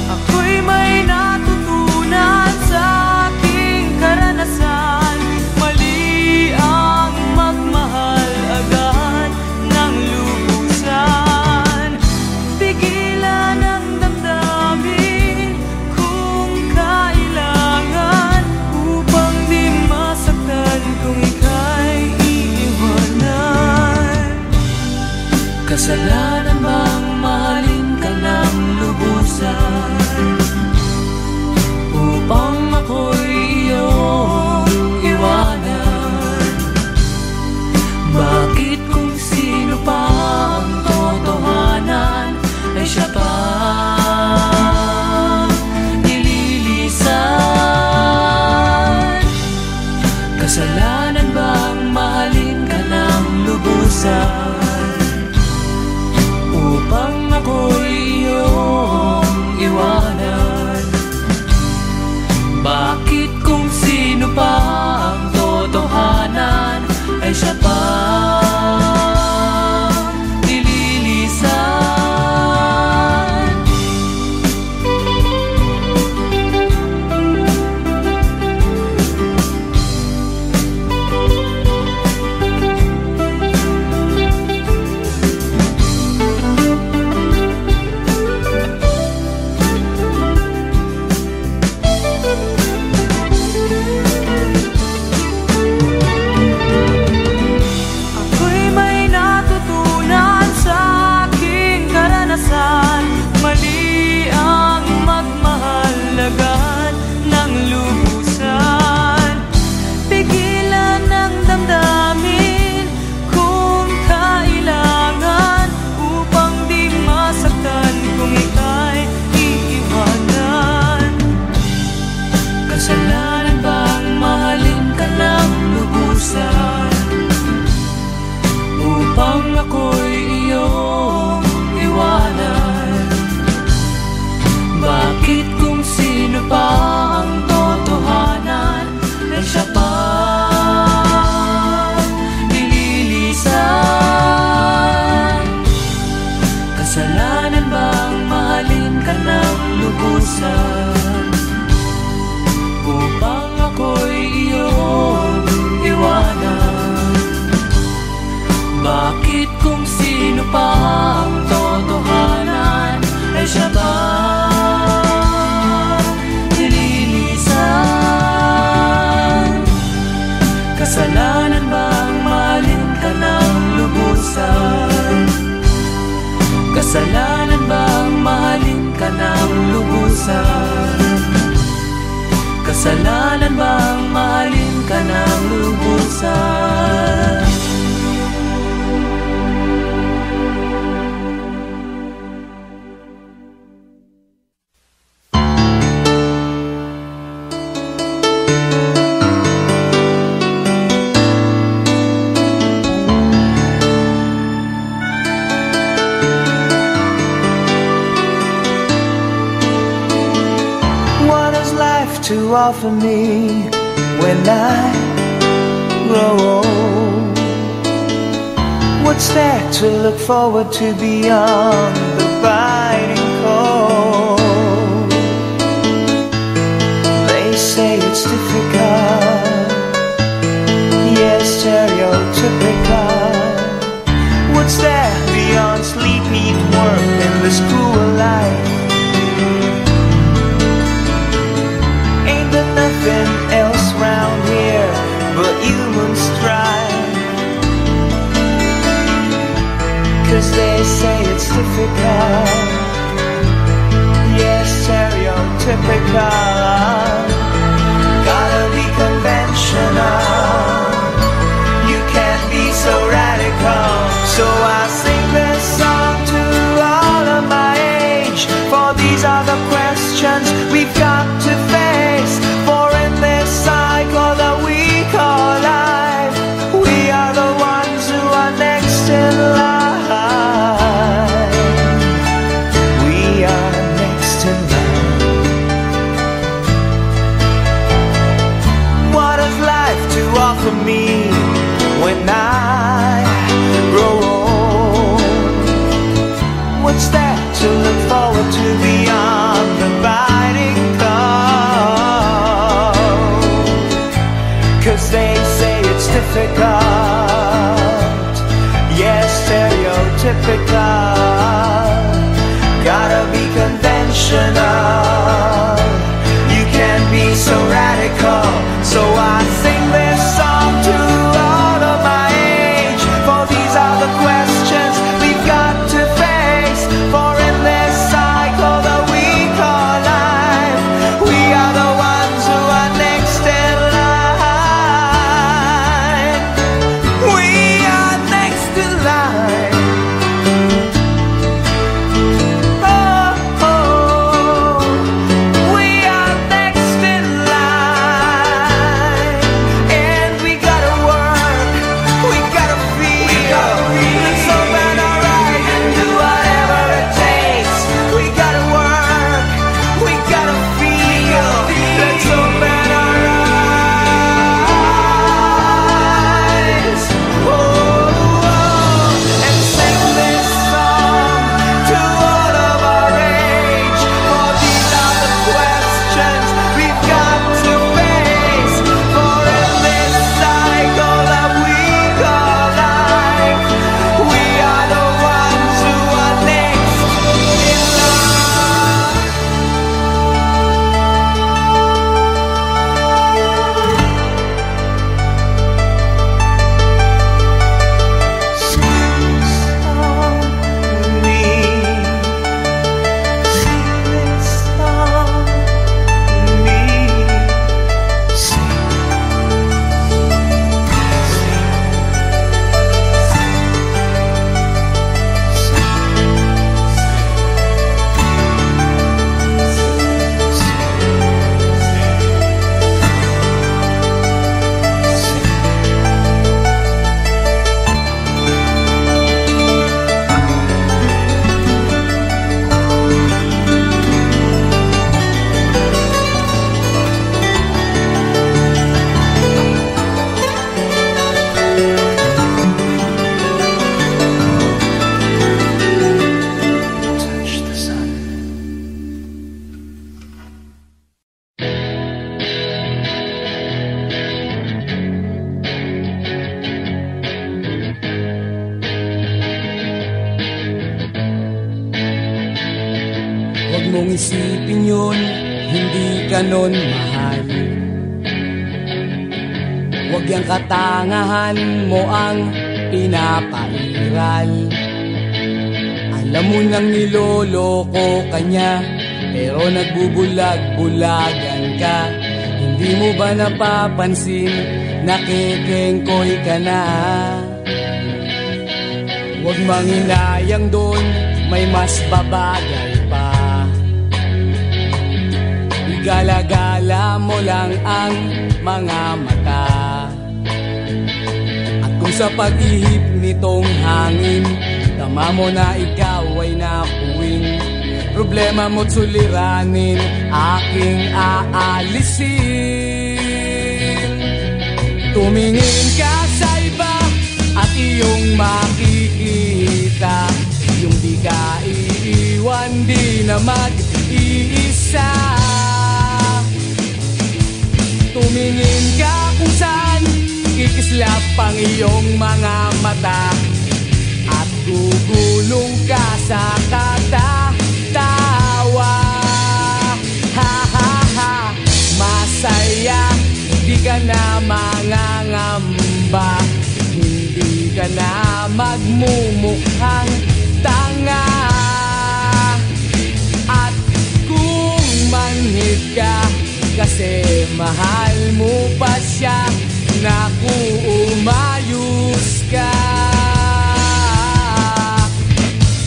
Ako'y may natutunan sa aking karanasan. Mali ang magmahal agad ng lubusan. Pigilan ang damdamin kung kailangan, upang di masaktan kung ika'y iiwanan. Kasalanan bang mahalin ka ng lubusan, upang ako'y iyong iwanan? Bakit kung sino pa ang totohanan ay siya pa nililisan? Kasalanan bang mahalin ka ng lubusan, ng lubusan? Kasalanan bang mahalin ka ng lubusan? To offer me when I grow old? What's there to look forward to beyond the biting cold? They say it's difficult, yes, stereotypical. What's there beyond sleep, eat, work, and the school life? Nothing else round here but human strife. 'Cause they say it's difficult, yes, stereotypical. Gotta be conventional, you can't be so radical. So I sing this song to all of my age, for these are the questions we've got to face. For in this cycle that we call life, we are the ones who are next in line. We are next in line. What has life to offer me when I grow old? What's there to look forward to beyond the biting cold? 'Cause they say it's difficult, yes, stereotypical. Gotta be conventional, you can't be so radical. So I sing this song to all of my age, for these are the questions we've got to face. For in this cycle that we call life, we are the ones who are next in line. We are next in line. Oh, oh, we are next in line. And we gotta work, we gotta feel, let's open our eyes and do whatever it takes. We gotta work, we gotta feel, let's open our eyes. Oh, oh, and sing this song to all of our age, for these are the questions we've got to face. For in this cycle that we call life, we are the ones who are next in line. Sing this song with me, sing this song with me, sing. Touch the sun. Huwag mong isipin yun, hindi ka nun mahal. Huwag yung katangahan mo ang pinapairal. Alam mo nang niloloko ka niya, pero nagbubulag-bulagan ka. Hindi mo ba napapansin, nakikengkoy ka na? Huwag manginayang doon, may mas babagay pa. Igala-gala mo lang ang mga mata. At kung sa pag-ihip nitong hangin, tama mo na ikaw ay napuwing, problema mo't suliranin, aking aalisin. Tumingin ka sa iba at iyong makikita, yung di ka iiwan, di na mag-iisa. Tumingin ka kung saan kikislap ang iyong mga mata, at gugulong ka sa katatawa. Ha ha ha, masaya, di ka na mangangamba, hindi ka na magmumukhang tanga. At kung manhid ka kasi mahal mo pa siya, naku, umayos ka.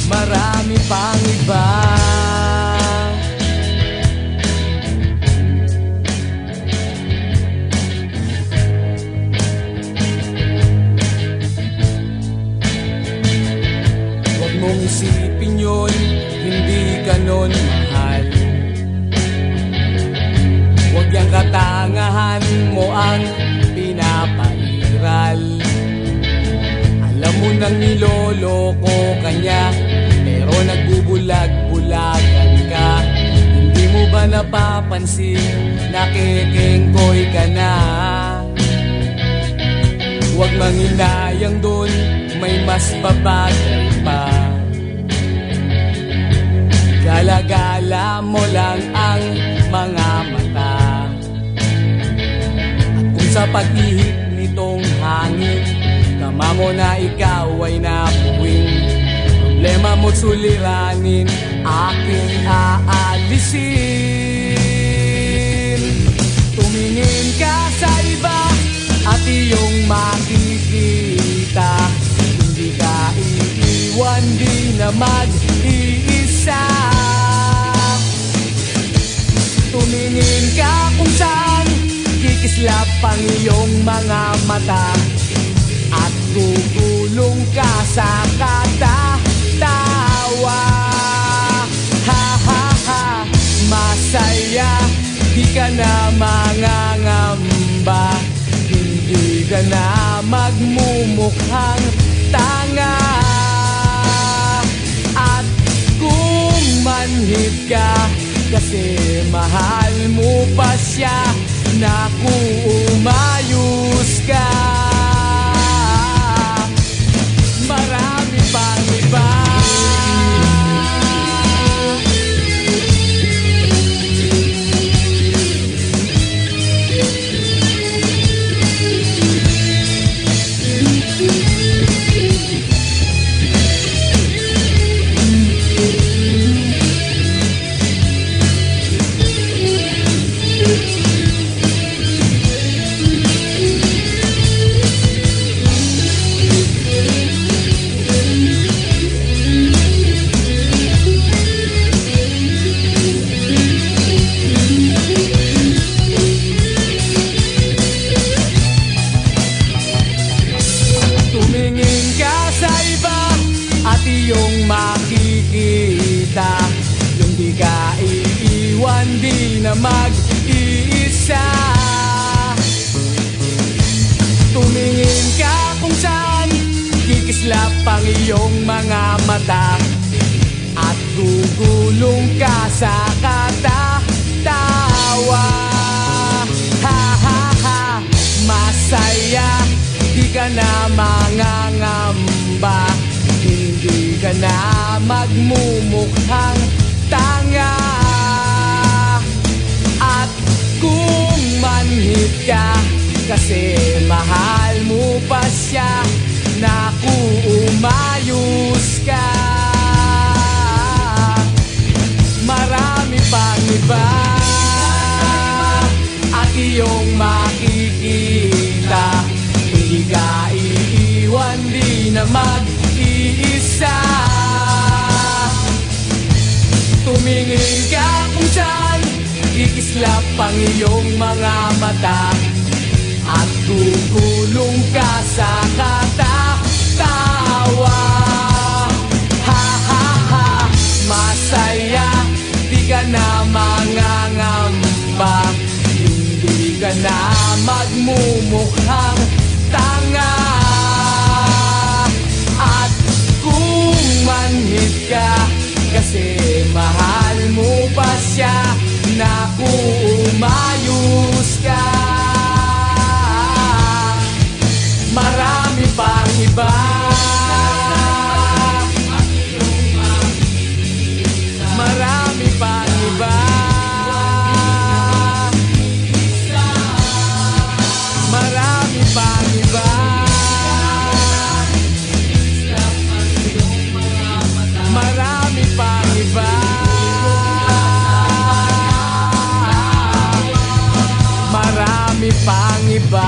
Marami pang iba. Huwag mong isipin yun, hindi ganon mahal. Huwag yang katangahan mo ang pinapairal. Alam mo nang niloloko ka niya, pero nagbubulag-bulagan ka. Hindi mo ba napapansin, nakikengkoy ka na? Huwag manginayang doon, may mas babagay pa. Gala-gala mo lang ang mga mata. At kung sa pag-ihip nitong hangin, tama mo na ikaw ay napuwing, problema mo't suliranin, aking aalisin. Tumingin ka sa iba at iyong makikita, hindi ka iiwan, di na mag-iisa. Tumingin ka kung saan kikislap ang iyong mga mata, at gugulong ka sa katatawa. Ha ha ha, masaya, di ka na mangangamba, hindi ka na magmumukhang tanga. At kung manhid ka kasi mahal mo pa siya, naku, umayos ka. Marami pang iba. Iyong makikita, yung di ka iiwan, di na mag-iisa. Tumingin ka kung saan kikislap ang iyong mga mata, at gugulong ka sa katatawa. Ha ha ha, masaya, di ka na mangangamba, hindi ka na magmumukhang tanga. At kung manhid ka kasi mahal mo pa siya, naku, umayos ka. Marami pa iyong makikita. Hindi ka iiwan, di na mag-iisa. Tumingin ka kung saan iislap ang iyong mga mata, at gugulong ka sa katatawa. Ha ha ha, masaya, di ka na mangangamba, hindi ka na magmumukhang tanga. At kung manhid ka kasi mahal mo pa siya, naku umayos ka. Marami pang iba, marami pang iba, marami pang iba, marami pang iba, marami pang iba.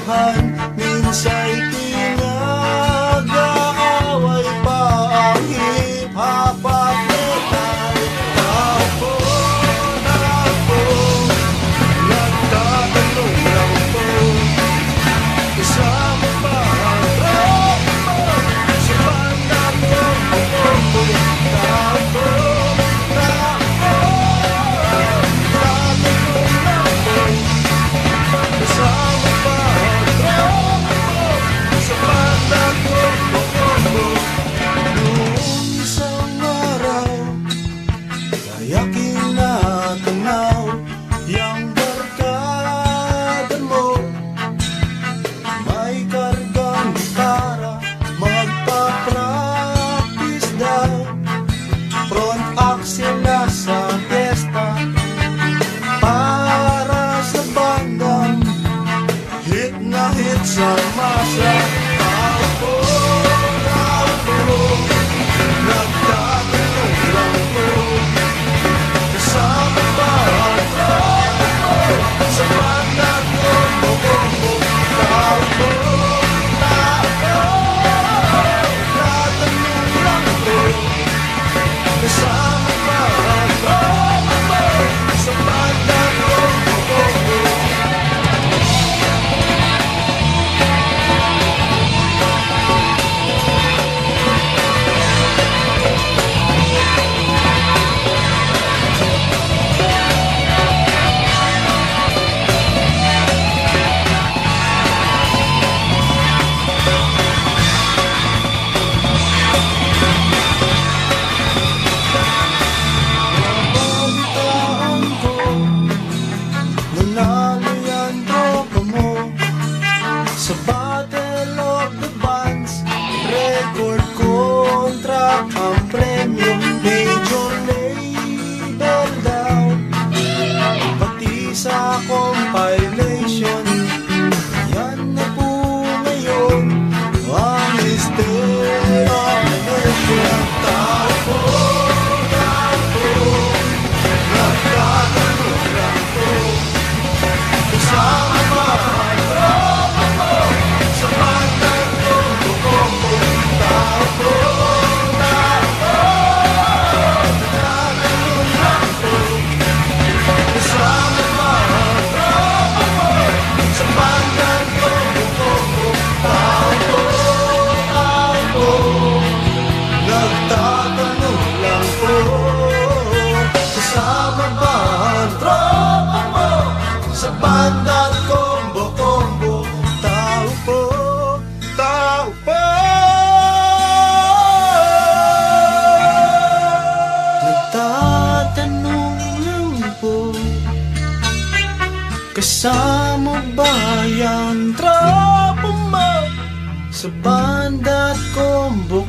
kwentuhan, minsa'y pinag-aaway pa ang hip-hop at metal. Tao po, nagtatanong lang po, kasama ba ang tropa mo sa banda ko? Tao po, kasama ba ang tropa mo sa banda ko? Noong isang araw, kayaking natanaw yang barkada mo, may kargang gitara, magpa-practice daw, front axle na sa fiesta, para sa bandang hit na hit sa masa. Tao po, nagtatanong lang po, kasama ba ang tropa mo sa banda ko? Tao po, nagtatanong lang po, kasama ba ang tropa mo sa banda ko? Nababitaan ko, nanalo yan tropa mo sa Battle of the Bands. Record contract ang premyo, major label daw, pati sa compilation. Yan na po ngayon ang history of the nation. Tao po, nagtatanong lang po, kasama ba ang tropa mo sa banda ko? Tao po, nagtatanong lang po, kasama ba ang tropa mo sa banda ko? Tao po, nagtatanong lang po, kasama ba ang tropa mo sa banda combo? Tao po, nagtatanong lang po, kasama ba yung tropa mo sa banda combo?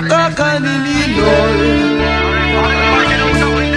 Makakanilinoy, makakanilinoy,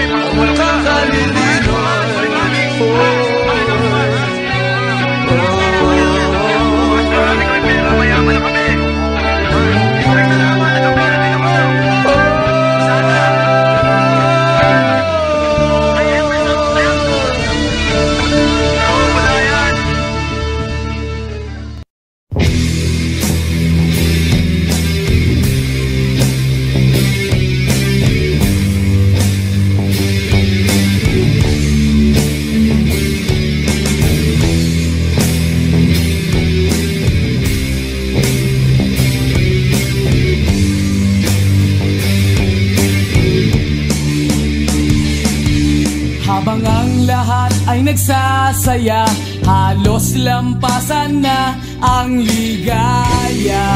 Habang ang lahat ay nagsasaya, halos lampasan na ang ligaya.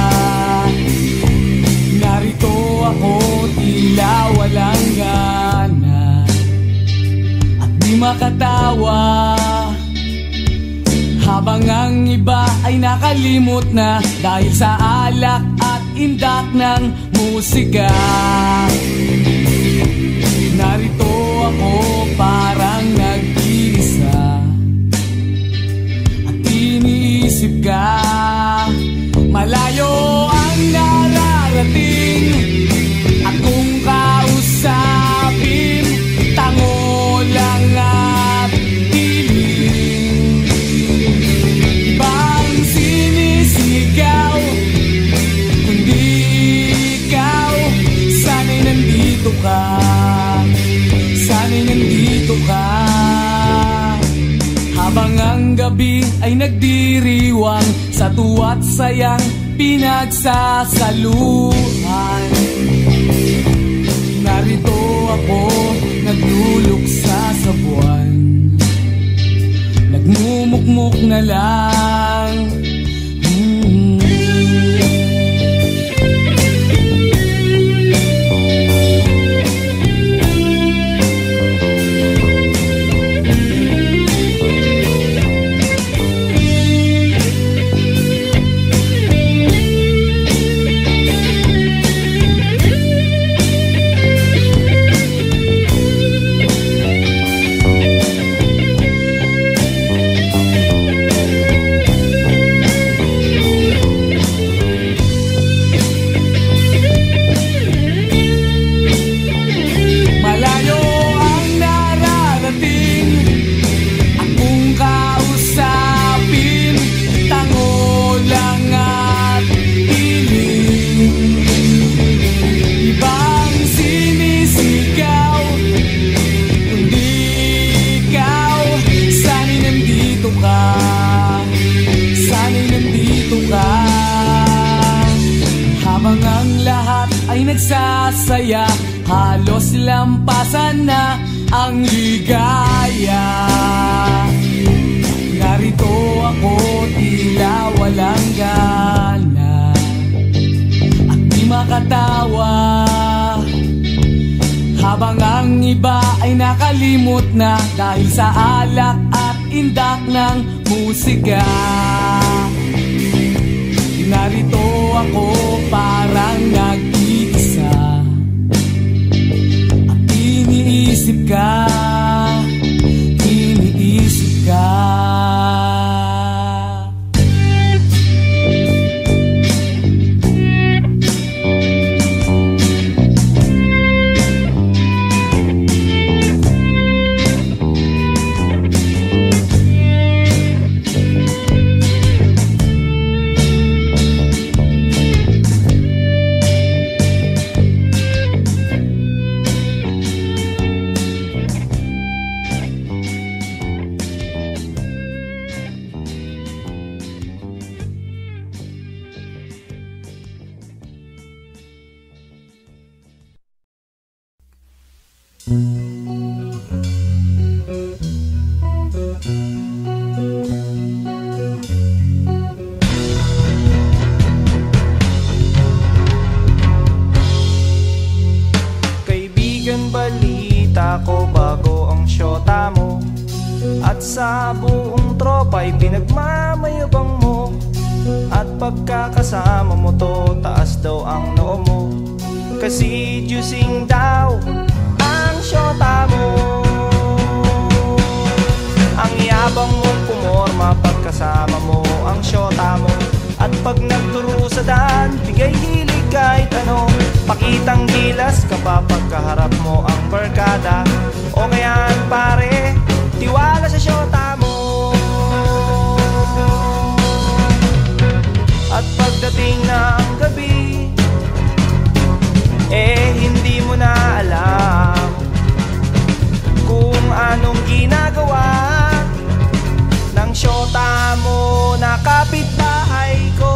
Narito ako, tila walang gana at di makatawa. Habang ang iba ay nakalimot na dahil sa alak at indak ng musika. Narito ako parang nag-iisa at iniisip ka. Malayo ang nararating at kung kausapin, tango lang at piling. Ibang sinisigaw, kundi ikaw, sana'y nandito ka. Sana'y nandito ka. Habang ang gabi ay nagdiriwang sa tuwa't sayang pinagsasaluhan, narito ako nagluluksa sa buwan, nagmumukmuk na lang. Nagsasaya, halos lampasan na ang ligaya. Narito ako, tila walang gana at di makatawa. Habang ang iba ay nakalimot na dahil sa alak at indak ng musika. Narito ako parang nag-iisa at iniisip ka, iniisip ka. Kaibigan, balita ko bago ang syota mo, at sa buong tropa'y pinagmamayabang mo, at pagkakasama mo to, taas daw ang noo mo. Kasi juicing daw ang syota mo. Ang yabang mong pumorma pagkasama mo ang syota mo. At pag nagturusadan, bigay hilig kahit ano. Pakitang gilas kapag pagkaharap mo ang barkada. O ngayon pare, tiwala sa syota mo. At pagdating ng gabi, hindi mo na alam kung anong ginagawa ng syota mo na kapitbahay ko.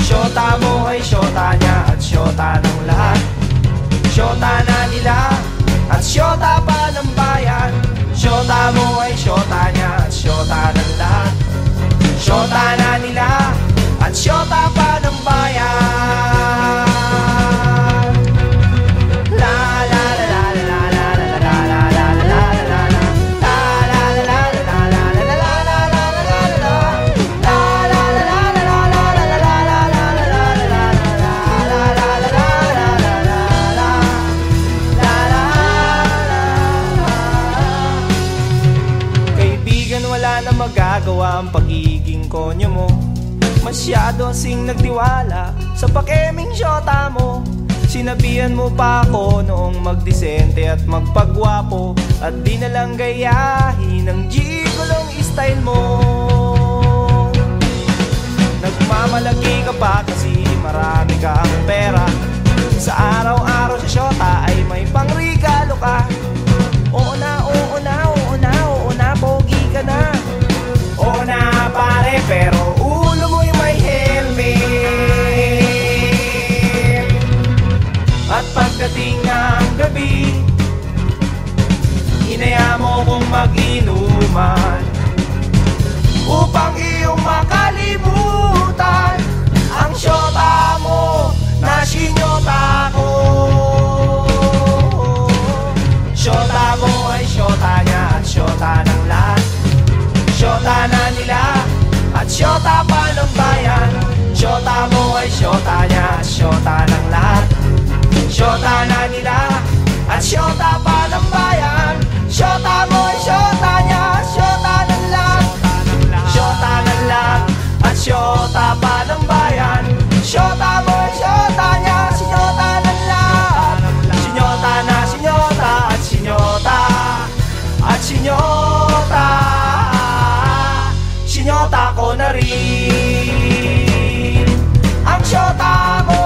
Syota mo ay syota niya at syota ng lahat. Syota na nila at syota pa ng bayan. Syota mo ay syota niya at syota ng lahat. Syota na nila at syota pa ng bayan. Kaibigan, wala na magagawa ang pagiging konyo mo. Masyado sing nagtiwala sa pakeming syota mo. Sinabihan mo pa ako noong magdisente at magpagwapo, at di na lang gayahin ang gigolong style mo. Nagmamalaki ka pa kasi marami kang pera. Sa araw-araw sa syota ay may pangregalo ka. Oo na, oo na, oo na, oo na, pogi ka na. Oo na pare, pero ulo mo'y may helmet. At pagdating ng gabi, inaya mo kong mag-inuman upang iyong makalimutan ang syota mo na sinyota ko. Syota mo ay syota niya at syota ng lahat. Syota na nila at syota pa ng bayan. Syota mo ay syota niya at syota ng lahat. Syota na nila at syota pa ng bayan. Syota mo ay syota niya at syota ng lahat. Syota ng lahat at syota pa ng bayan. Syota mo ay syota niya, sinyota ng lahat. Sinyota na sinyota at sinyota at sinyota. Sinyota ko na rin ang syota mo.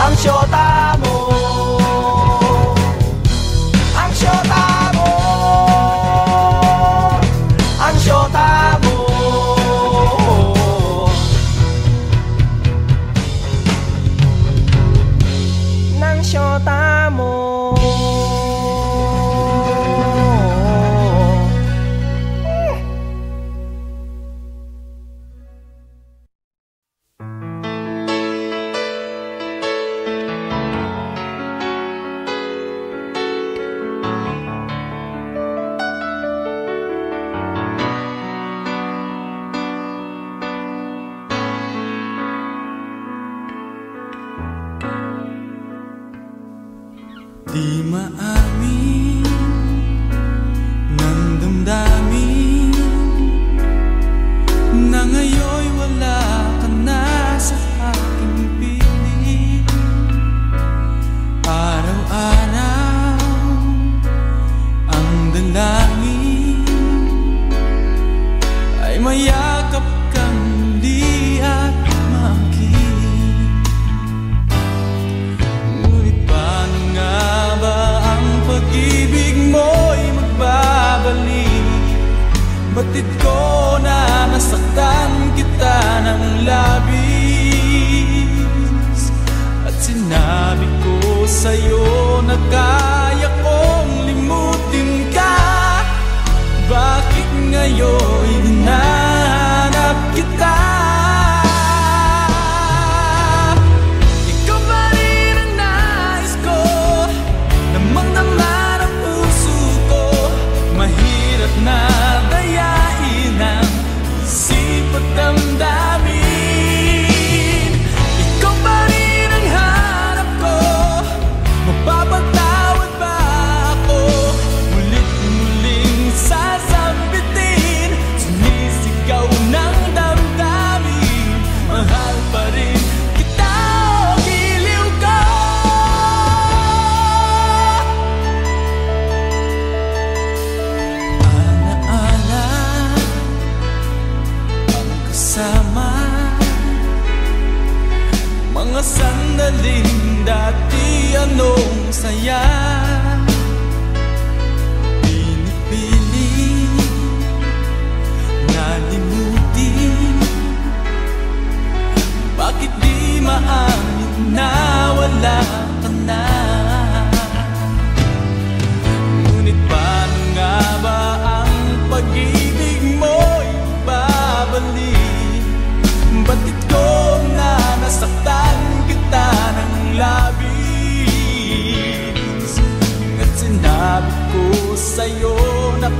Ang syota mo. Ang syota mo. Ang syota mo. Ng syota mo. Di maamin ng damdamin na ngayon'y wala ka na sa aking piling. Araw-araw ang dalangin ay mayakap kang muli at makinig. Ngunit paano nga ba ang pag-ibig mo'y magbabalik? Batid ko na nasaktan kita ng labis, at sinabi ko sa'yo na kaya kong limutin ka. Bakit ngayon hinahanap kita? Ikaw pa rin ang nais ko, namang-naman ang puso ko. Mahirap na dayain ang isip at damdamin. anong saya pinipili nalimutin? Bakit di maamin na wala ka na? Ngunit paano nga ba ang pag-ibig mo'y babalik? Ba't ko na nasaktan kita ng labis? At sinabi ko sa'yo na